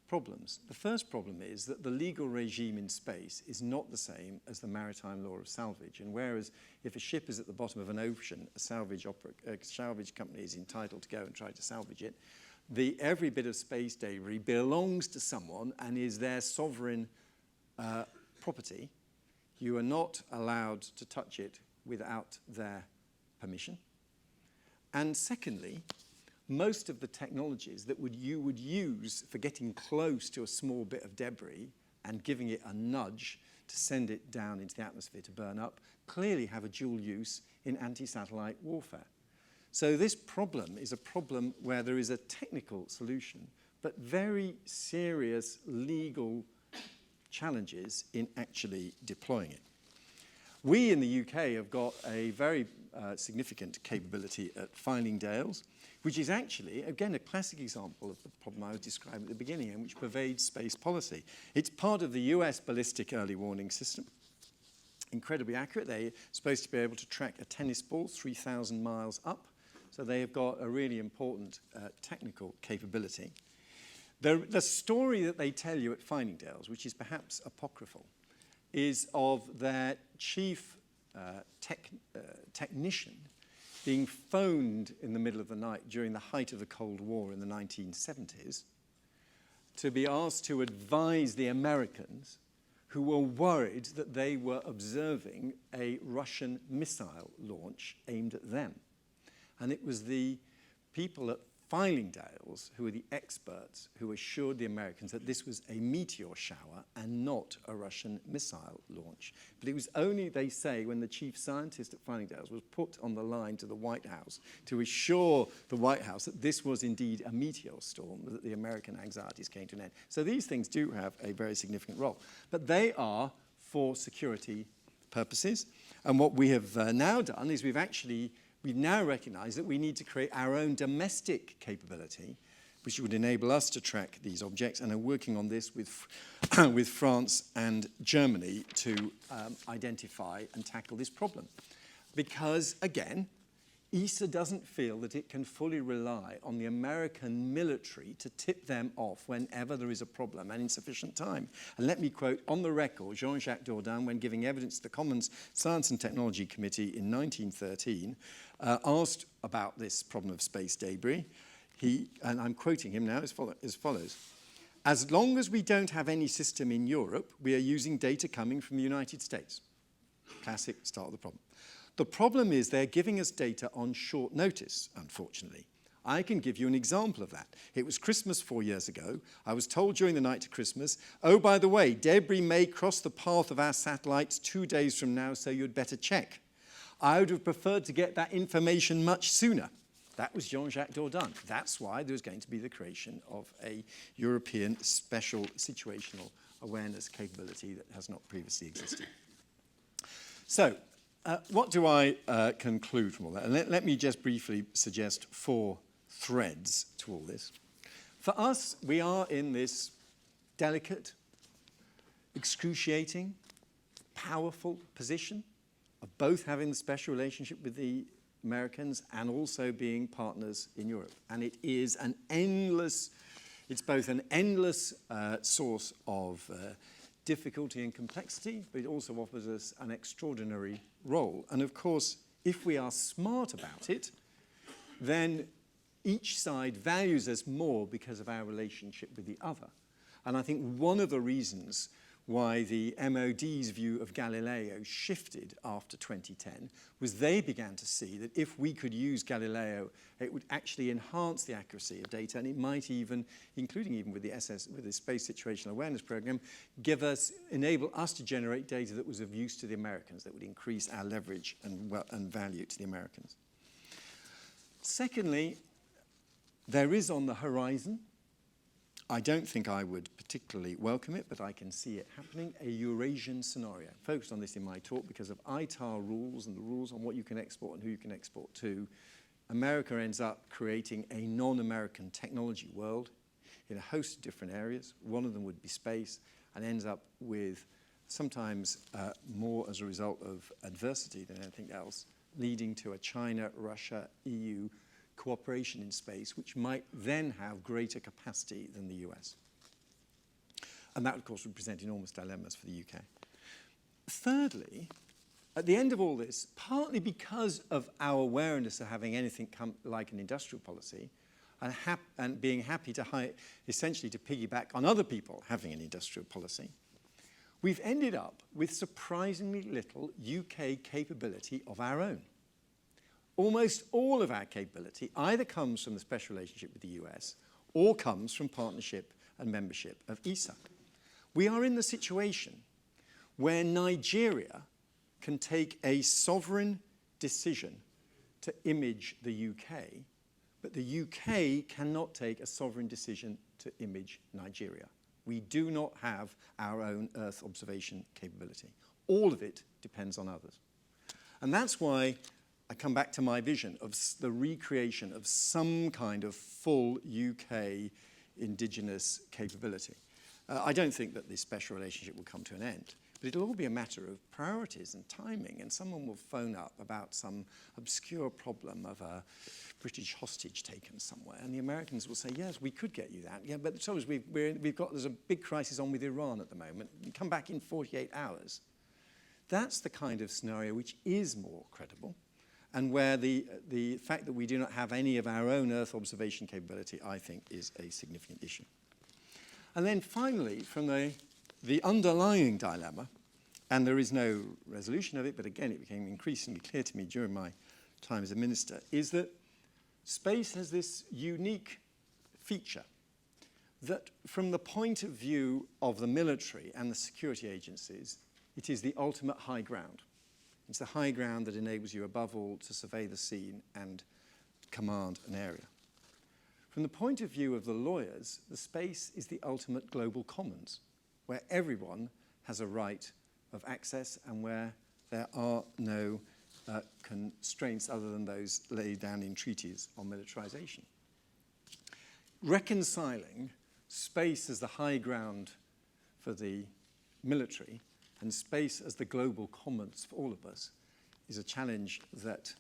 problems. The first problem is that the legal regime in space is not the same as the maritime law of salvage. And whereas if a ship is at the bottom of an ocean, a salvage company is entitled to go and try to salvage it, every bit of space debris belongs to someone and is their sovereign property. You are not allowed to touch it without their permission. And secondly, most of the technologies that you would use for getting close to a small bit of debris and giving it a nudge to send it down into the atmosphere to burn up clearly have a dual use in anti-satellite warfare. So this problem is a problem where there is a technical solution, but very serious legal challenges in actually deploying it. We in the UK have got a very significant capability at Fylingdales, which is actually, again, a classic example of the problem I was describing at the beginning and which pervades space policy. It's part of the US ballistic early warning system. Incredibly accurate. They're supposed to be able to track a tennis ball 3,000 miles up. So they have got a really important technical capability. The story that they tell you at Fylingdales, which is perhaps apocryphal, is of their chief technician being phoned in the middle of the night during the height of the Cold War in the 1970s to be asked to advise the Americans who were worried that they were observing a Russian missile launch aimed at them. And it was the people at Fylingdales, who were the experts, who assured the Americans that this was a meteor shower and not a Russian missile launch. But it was only, they say, when the chief scientist at Fylingdales was put on the line to the White House to assure the White House that this was indeed a meteor storm, that the American anxieties came to an end. So these things do have a very significant role. But they are for security purposes. And what we have now done is we've now recognized that we need to create our own domestic capability, which would enable us to track these objects, and are working on this with, with France and Germany to identify and tackle this problem. Because, again, ESA doesn't feel that it can fully rely on the American military to tip them off whenever there is a problem and in sufficient time. And let me quote on the record Jean-Jacques Dordain, when giving evidence to the Commons Science and Technology Committee in 1913, asked about this problem of space debris. And I'm quoting him now as follows. As long as we don't have any system in Europe, we are using data coming from the United States. Classic start of the problem. The problem is they're giving us data on short notice, unfortunately. I can give you an example of that. It was Christmas 4 years ago. I was told during the night to Christmas, oh, by the way, debris may cross the path of our satellites 2 days from now, so you'd better check. I would have preferred to get that information much sooner. That was Jean-Jacques Dordain. That's why there was going to be the creation of a European special situational awareness capability that has not previously existed. So, what do I conclude from all that? And let me just briefly suggest 4 threads to all this. For us, we are in this delicate, excruciating, powerful position of both having the special relationship with the Americans and also being partners in Europe. And it is an endless, it's both an endless source of difficulty and complexity, but it also offers us an extraordinary role. And of course, if we are smart about it, then each side values us more because of our relationship with the other. And I think one of the reasons why the MOD's view of Galileo shifted after 2010 was they began to see that if we could use Galileo, it would actually enhance the accuracy of data, and it might even, including even with the Space Situational Awareness Program, enable us to generate data that was of use to the Americans, that would increase our leverage and value to the Americans. Secondly, there is on the horizon, I don't think I would particularly welcome it, but I can see it happening, a Eurasian scenario. I focused on this in my talk because of ITAR rules and the rules on what you can export and who you can export to. America ends up creating a non-American technology world in a host of different areas. One of them would be space, and ends up with sometimes more as a result of adversity than anything else, leading to a China, Russia, EU cooperation in space, which might then have greater capacity than the US. And that, of course, would present enormous dilemmas for the UK. Thirdly, at the end of all this, partly because of our awareness of having anything like an industrial policy, and being happy to essentially to piggyback on other people having an industrial policy, we've ended up with surprisingly little UK capability of our own. Almost all of our capability either comes from the special relationship with the US or comes from partnership and membership of ESA. We are in the situation where Nigeria can take a sovereign decision to image the UK, but the UK cannot take a sovereign decision to image Nigeria. We do not have our own Earth observation capability. All of it depends on others. And that's why I come back to my vision of the recreation of some kind of full UK indigenous capability. I don't think that this special relationship will come to an end, but it'll all be a matter of priorities and timing, and someone will phone up about some obscure problem of a British hostage taken somewhere, and the Americans will say, yes, we could get you that. Yeah, but the trouble is there's a big crisis on with Iran at the moment. You come back in 48 hours. That's the kind of scenario which is more credible, and where the fact that we do not have any of our own Earth observation capability, I think, is a significant issue. And then finally, from the underlying dilemma, and there is no resolution of it, but again, it became increasingly clear to me during my time as a minister, is that space has this unique feature that from the point of view of the military and the security agencies, it is the ultimate high ground. It's the high ground that enables you, above all, to survey the scene and command an area. From the point of view of the lawyers, the space is the ultimate global commons, where everyone has a right of access and where there are no constraints other than those laid down in treaties on militarization. Reconciling space as the high ground for the military and space as the global commons for all of us is a challenge that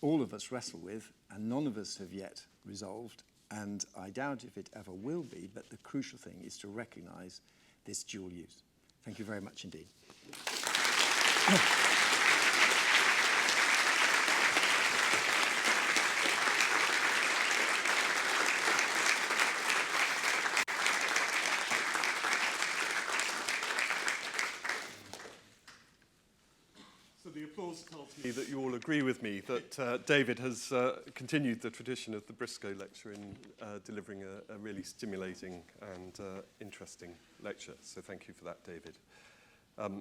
all of us wrestle with, and none of us have yet resolved, and I doubt if it ever will be, but the crucial thing is to recognize this dual use. Thank you very much indeed. The applause tells me that you all agree with me that David has continued the tradition of the Briscoe Lecture in delivering a really stimulating and interesting lecture. So thank you for that, David.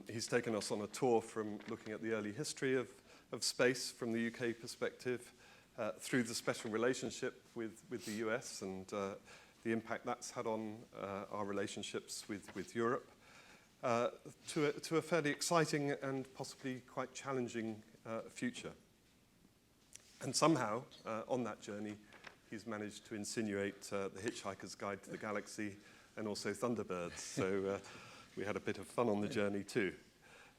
He's taken us on a tour from looking at the early history of space from the UK perspective, through the special relationship with the US and the impact that's had on our relationships with Europe, to a fairly exciting and possibly quite challenging future. And somehow, on that journey, he's managed to insinuate The Hitchhiker's Guide to the Galaxy and also Thunderbirds. So we had a bit of fun on the journey too.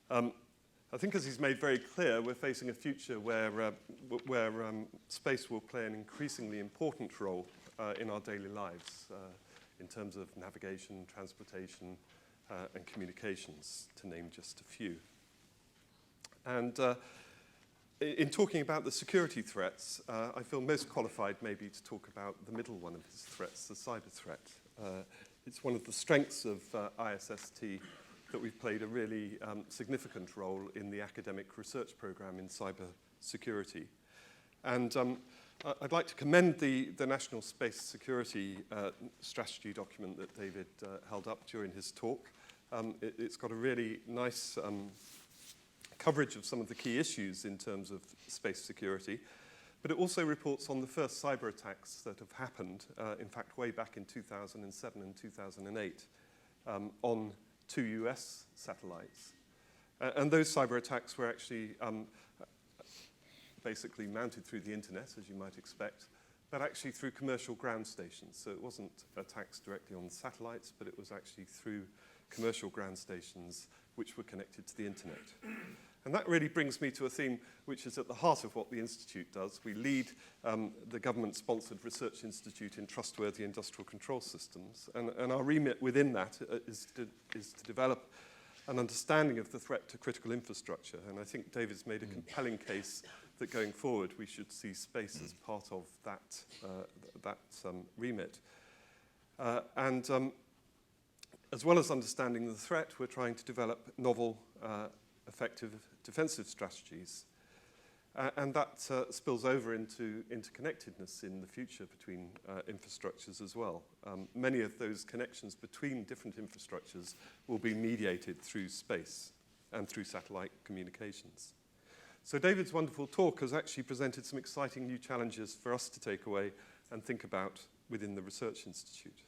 I think, as he's made very clear, we're facing a future where space will play an increasingly important role in our daily lives in terms of navigation, transportation, and communications, to name just a few. And in talking about the security threats, I feel most qualified maybe to talk about the middle one of these threats, the cyber threat. It's one of the strengths of ISST that we've played a really significant role in the academic research program in cyber security. And I'd like to commend the National Space Security Strategy document that David held up during his talk. It's got a really nice coverage of some of the key issues in terms of space security, but it also reports on the first cyber attacks that have happened, in fact, way back in 2007 and 2008, on 2 US satellites. And those cyber attacks were actually basically mounted through the internet, as you might expect, but actually through commercial ground stations. So it wasn't attacks directly on satellites, but it was actually through commercial ground stations which were connected to the internet. And that really brings me to a theme which is at the heart of what the Institute does. We lead the government-sponsored research institute in trustworthy industrial control systems, and our remit within that is to develop an understanding of the threat to critical infrastructure. And I think David's made a compelling case that going forward we should see space as part of that remit. As well as understanding the threat, we're trying to develop novel, effective defensive strategies. And that spills over into interconnectedness in the future between infrastructures as well. Many of those connections between different infrastructures will be mediated through space and through satellite communications. So David's wonderful talk has actually presented some exciting new challenges for us to take away and think about within the Research Institute.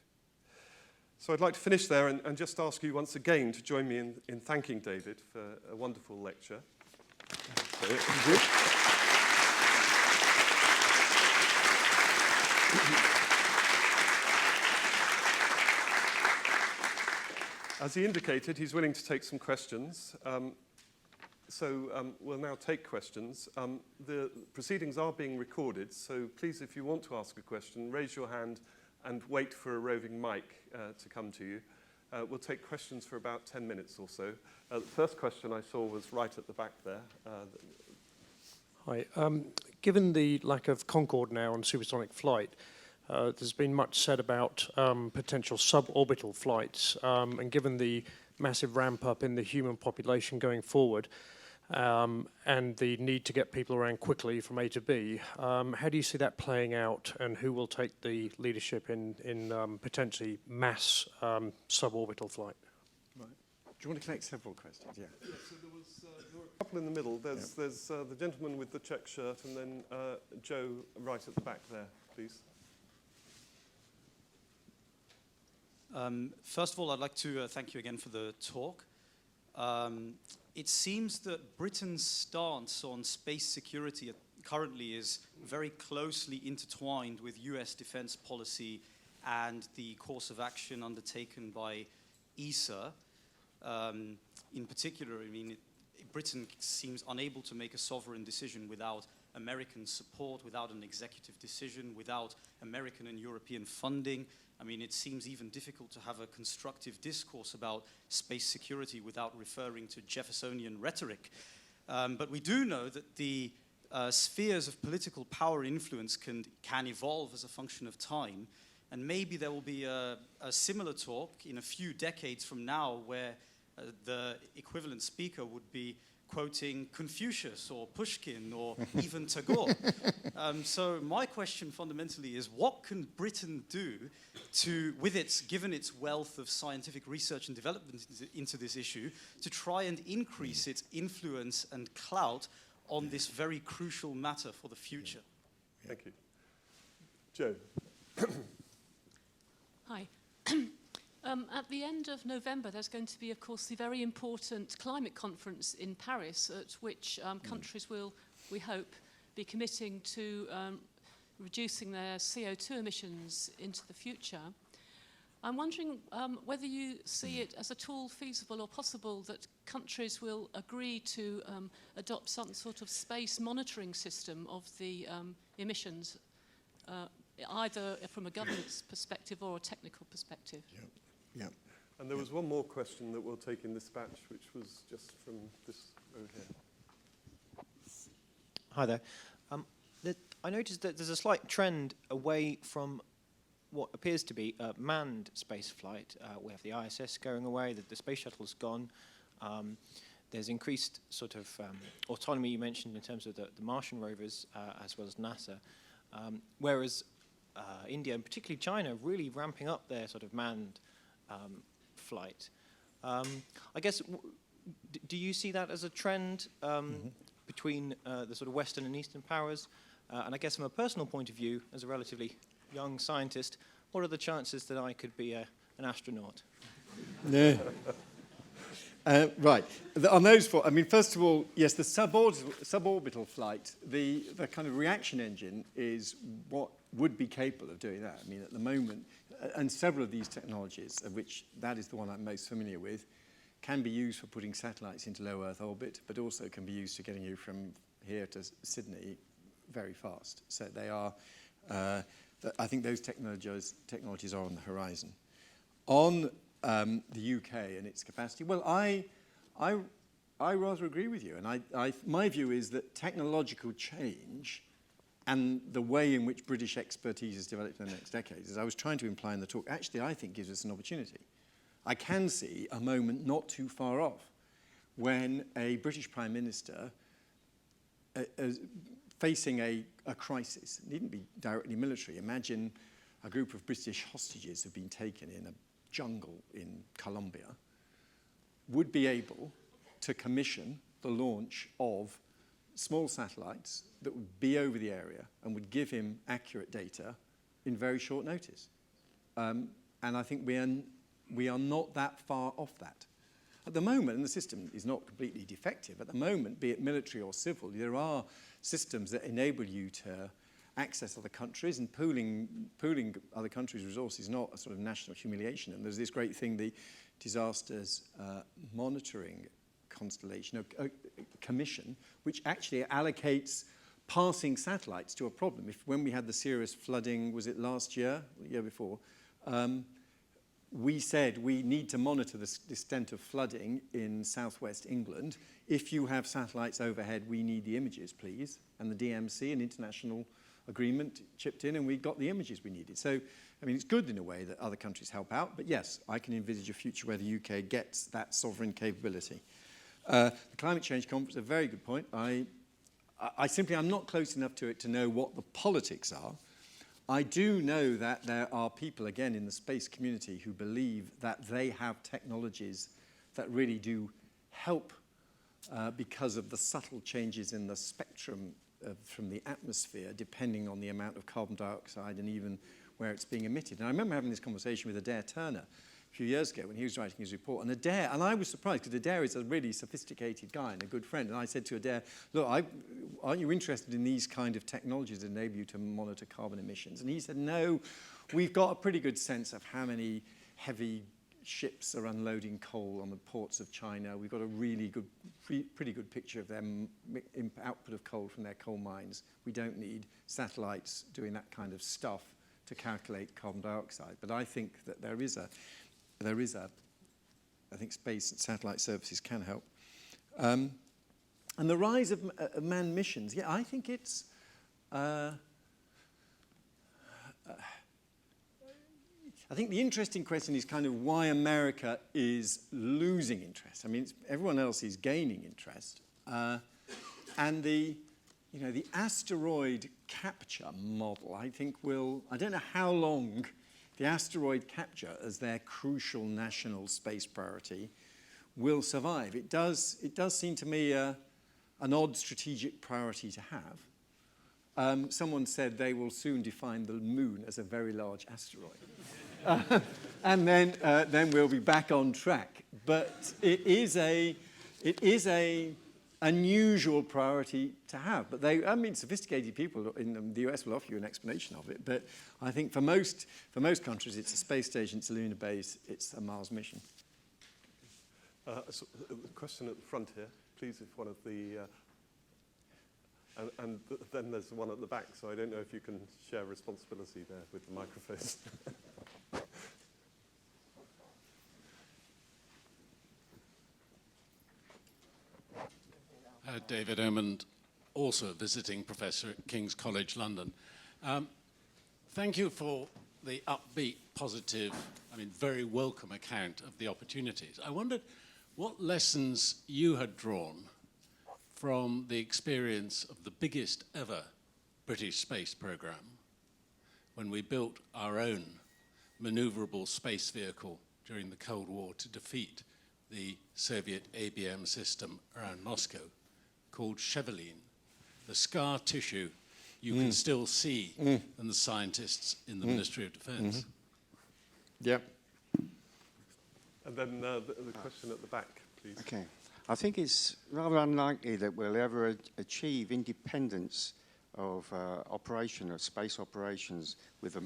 So I'd like to finish there and just ask you once again to join me in thanking David for a wonderful lecture. As he indicated, he's willing to take some questions. So we'll now take questions. The proceedings are being recorded, so please, if you want to ask a question, raise your hand and wait for a roving mic to come to you. We'll take questions for about 10 minutes or so. The first question I saw was right at the back there. Hi. Given the lack of Concorde now on supersonic flight, there's been much said about potential suborbital flights, and given the massive ramp up in the human population going forward, and the need to get people around quickly from A to B, how do you see that playing out, and who will take the leadership in potentially mass suborbital flight? Right. Do you want to connect several questions? Yeah. Yeah, so there were a couple in the middle. There's the gentleman with the check shirt, and then Joe right at the back there, please. First of all, I'd like to thank you again for the talk. it seems that Britain's stance on space security currently is very closely intertwined with US defense policy and the course of action undertaken by ESA. In particular, I mean, Britain seems unable to make a sovereign decision without American support, without an executive decision, without American and European funding. I mean, it seems even difficult to have a constructive discourse about space security without referring to Jeffersonian rhetoric. But we do know that the spheres of political power influence can evolve as a function of time. And maybe there will be a similar talk in a few decades from now where the equivalent speaker would be quoting Confucius or Pushkin or even Tagore. So my question fundamentally is, what can Britain do given its wealth of scientific research and development into this issue, to try and increase its influence and clout on this very crucial matter for the future? Thank you. Joe. Hi. At the end of November, there's going to be, of course, the very important climate conference in Paris, at which countries will, we hope, be committing to reducing their CO2 emissions into the future. I'm wondering whether you see it as at all feasible or possible that countries will agree to adopt some sort of space monitoring system of the emissions, either from a governance perspective or a technical perspective. Yeah. And there was one more question that we'll take in this batch, which was just from this row here. Hi there. I noticed that there's a slight trend away from what appears to be manned space flight. We have the ISS going away, the space shuttle's gone. There's increased sort of autonomy you mentioned in terms of the Martian rovers as well as NASA. Whereas India and particularly China really ramping up their sort of manned flight. I guess, do you see that as a trend between the sort of Western and Eastern powers? And I guess from a personal point of view, as a relatively young scientist, what are the chances that I could be an astronaut? Right. On those four, I mean, first of all, yes, the suborbital flight, the kind of reaction engine is what would be capable of doing that. I mean, at the moment, and several of these technologies, of which that is the one I'm most familiar with, can be used for putting satellites into low Earth orbit, but also can be used for getting you from here to Sydney very fast. So they are, I think those technologies are on the horizon. On the UK and its capacity, well, I rather agree with you. And my view is that technological change and the way in which British expertise is developed in the next decades, as I was trying to imply in the talk, actually I think gives us an opportunity. I can see a moment not too far off when a British Prime Minister facing a crisis, it needn't be directly military. Imagine a group of British hostages have been taken in a jungle in Colombia, would be able to commission the launch of small satellites that would be over the area and would give him accurate data in very short notice. And I think we are not that far off that. At the moment, and the system is not completely defective, at the moment, be it military or civil, there are systems that enable you to access other countries, and pooling other countries' resources is not a sort of national humiliation. And there's this great thing, the Disasters Monitoring Constellation, Commission, which actually allocates passing satellites to a problem. When we had the serious flooding, was it last year, the year before, we said we need to monitor the extent of flooding in southwest England. If you have satellites overhead, we need the images, please. And the DMC, an international agreement, chipped in, and we got the images we needed. So, I mean, it's good in a way that other countries help out, but yes, I can envisage a future where the UK gets that sovereign capability. The climate change conference, a very good point. I'm not close enough to it to know what the politics are. I do know that there are people, again, in the space community who believe that they have technologies that really do help because of the subtle changes in the spectrum from the atmosphere, depending on the amount of carbon dioxide and even where it's being emitted. And I remember having this conversation with Adair Turner, few years ago when he was writing his report. And Adair, and I was surprised because Adair is a really sophisticated guy and a good friend. And I said to Adair, look, aren't you interested in these kind of technologies that enable you to monitor carbon emissions? And he said, no, we've got a pretty good sense of how many heavy ships are unloading coal on the ports of China. We've got a really good, pretty good picture of their output of coal from their coal mines. We don't need satellites doing that kind of stuff to calculate carbon dioxide. But I think that there is a, I think space and satellite services can help. And the rise of manned missions, yeah, I think it's, I think the interesting question is kind of why America is losing interest. I mean, everyone else is gaining interest. And the asteroid capture model, I think I don't know how long the asteroid capture as their crucial national space priority will survive. It does seem to me an odd strategic priority to have. Someone said they will soon define the moon as a very large asteroid. And then we'll be back on track. But it is a unusual priority to have. But sophisticated people in the US will offer you an explanation of it. But I think for most countries, it's a space station, it's a lunar base, it's a Mars mission. So, question at the front here, please, if one of the... And then there's one at the back, so I don't know if you can share responsibility there with the microphones. David Omond, also a visiting professor at King's College London. Thank you for the upbeat, positive, very welcome account of the opportunities. I wondered what lessons you had drawn from the experience of the biggest ever British space program when we built our own maneuverable space vehicle during the Cold War to defeat the Soviet ABM system around Moscow, called Cheveline. The scar tissue you can still see in the scientists in the Ministry of Defense. Yep. And then the question at the back, please. Okay. I think it's rather unlikely that we'll ever achieve independence of space operations with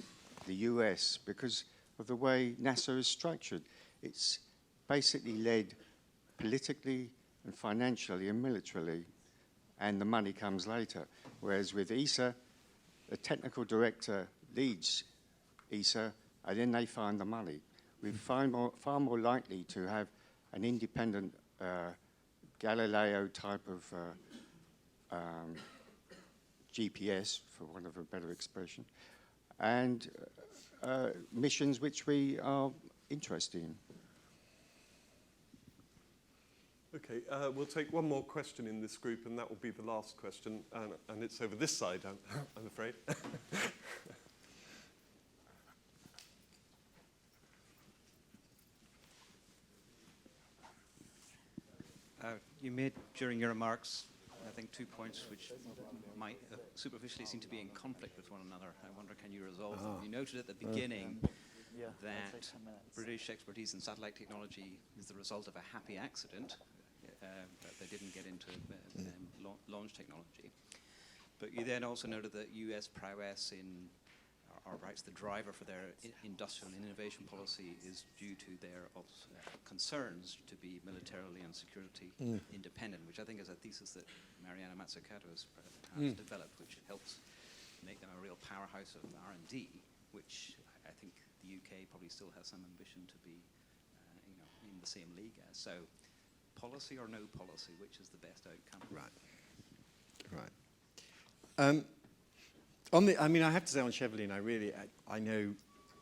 the US because of the way NASA is structured. It's basically led politically and financially and militarily, and the money comes later. Whereas with ESA, the technical director leads ESA, and then they find the money. We're far more likely to have an independent Galileo type of GPS, for want of a better expression, and missions which we are interested in. Okay, we'll take one more question in this group, and that will be the last question, and it's over this side, I'm afraid. You made, during your remarks, I think 2 points which might superficially seem to be in conflict with one another. I wonder, can you resolve them? You noted at the beginning that British expertise in satellite technology is the result of a happy accident, that they didn't get into launch technology. But you then also noted that US prowess or perhaps the driver for their industrial and innovation policy is due to their concerns to be militarily and security independent, which I think is a thesis that Mariana Mazzucato has developed, which helps make them a real powerhouse of R&D, which I think the UK probably still has some ambition to be in the same league as. So policy or no policy, which is the best outcome? Right. I have to say on Cheveline, I know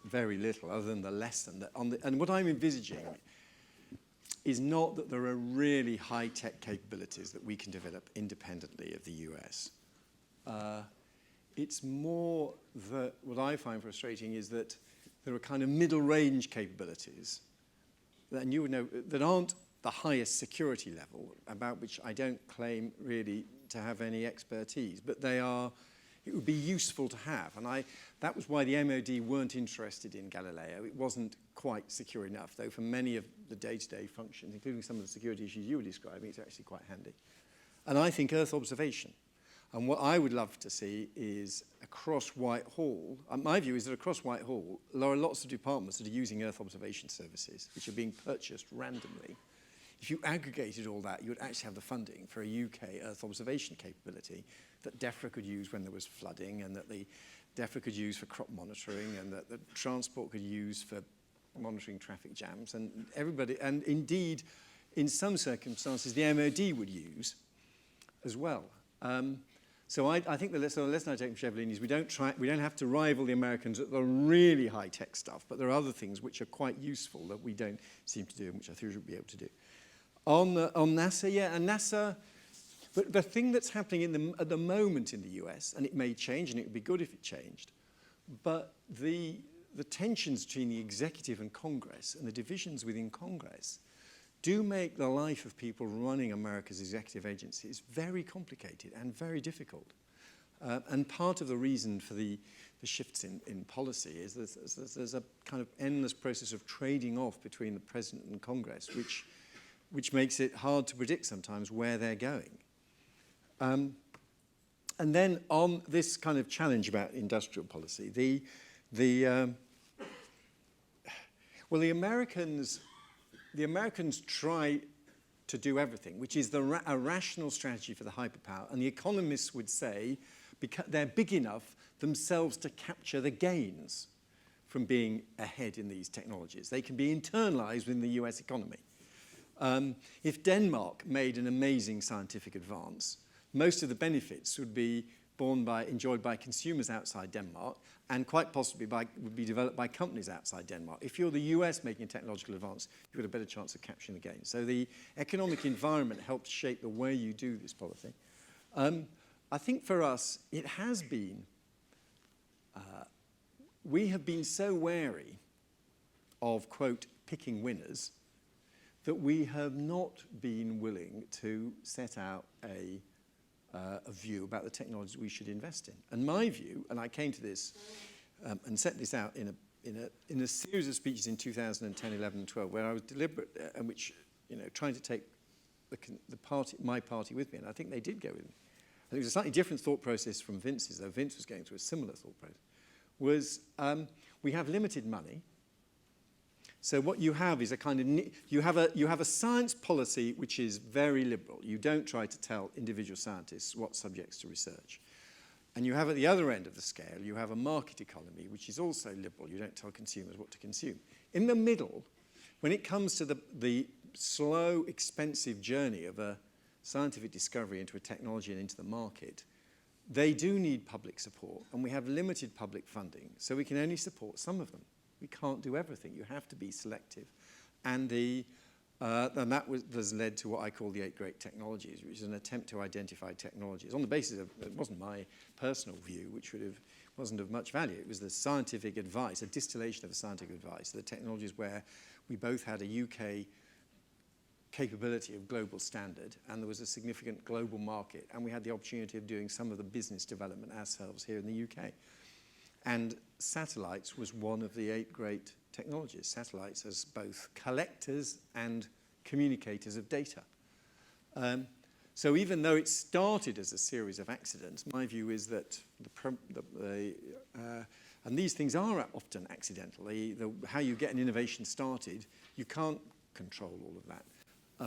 very little other than the lesson that and what I'm envisaging is not that there are really high-tech capabilities that we can develop independently of the US. It's more that what I find frustrating is that there are kind of middle-range capabilities that, and you would know, that aren't the highest security level, about which I don't claim really to have any expertise, but they are it would be useful to have. And that was why the MOD weren't interested in Galileo. It wasn't quite secure enough, though for many of the day-to-day functions, including some of the security issues you were describing, it's actually quite handy. And I think Earth observation. And what I would love to see is across Whitehall, my view is that across Whitehall, there are lots of departments that are using Earth observation services, which are being purchased randomly. If you aggregated all that, you would actually have the funding for a UK Earth observation capability that DEFRA could use when there was flooding, and that the DEFRA could use for crop monitoring, and that the transport could use for monitoring traffic jams, and everybody, and indeed, in some circumstances, the MOD would use as well. So I think the lesson I take from Chevelin is we don't have to rival the Americans at the really high-tech stuff, but there are other things which are quite useful that we don't seem to do, and which I think we should be able to do. On NASA, yeah, and NASA, but the thing that's happening at the moment in the US, and it may change, and it would be good if it changed, but the tensions between the executive and Congress and the divisions within Congress do make the life of people running America's executive agencies very complicated and very difficult. And part of the reason for the shifts in policy is there's a kind of endless process of trading off between the President and Congress, which makes it hard to predict sometimes where they're going. And then on this kind of challenge about industrial policy, the Americans try to do everything, which is a rational strategy for the hyperpower. And the economists would say they're big enough themselves to capture the gains from being ahead in these technologies. They can be internalized within the US economy. If Denmark made an amazing scientific advance, most of the benefits would be enjoyed by consumers outside Denmark, and quite possibly would be developed by companies outside Denmark. If you're the US making a technological advance, you've got a better chance of capturing the gains. So the economic environment helps shape the way you do this policy. I think for us, it has been, we have been so wary of, quote, picking winners, that we have not been willing to set out a view about the technologies we should invest in. And my view, and I came to this and set this out in a series of speeches in 2010, 11, and 12, where I was deliberate and which, trying to take my party with me, and I think they did go with me. I think it was a slightly different thought process from Vince's, though Vince was going through a similar thought process, we have limited money. So what you have is you have a science policy which is very liberal. You don't try to tell individual scientists what subjects to research. And you have at the other end of the scale, you have a market economy which is also liberal. You don't tell consumers what to consume. In the middle, when it comes to the slow, expensive journey of a scientific discovery into a technology and into the market, they do need public support, and we have limited public funding, so we can only support some of them. We can't do everything. You have to be selective. And that has led to what I call the 8 great technologies, which is an attempt to identify technologies on the basis of, it wasn't my personal view, which wasn't of much value. It was the scientific advice, a distillation of the scientific advice, the technologies where we both had a UK capability of global standard, and there was a significant global market, and we had the opportunity of doing some of the business development ourselves here in the UK. And satellites was one of the 8 great technologies. Satellites as both collectors and communicators of data. So even though it started as a series of accidents, my view is that and these things are often accidental. How you get an innovation started, you can't control all of that.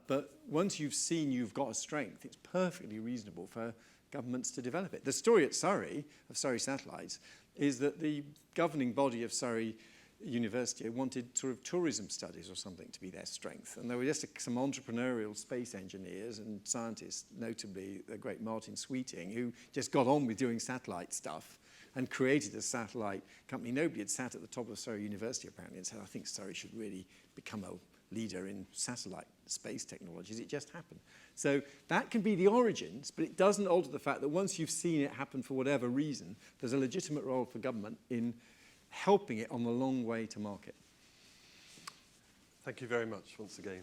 But once you've seen you've got a strength, it's perfectly reasonable for governments to develop it. The story at Surrey, of Surrey Satellites, is that the governing body of Surrey University wanted sort of tourism studies or something to be their strength. And there were just some entrepreneurial space engineers and scientists, notably the great Martin Sweeting, who just got on with doing satellite stuff and created a satellite company. Nobody had sat at the top of Surrey University apparently and said, I think Surrey should really become a leader in satellite space technologies. It just happened. So that can be the origins, but it doesn't alter the fact that once you've seen it happen for whatever reason, there's a legitimate role for government in helping it on the long way to market. Thank you very much once again.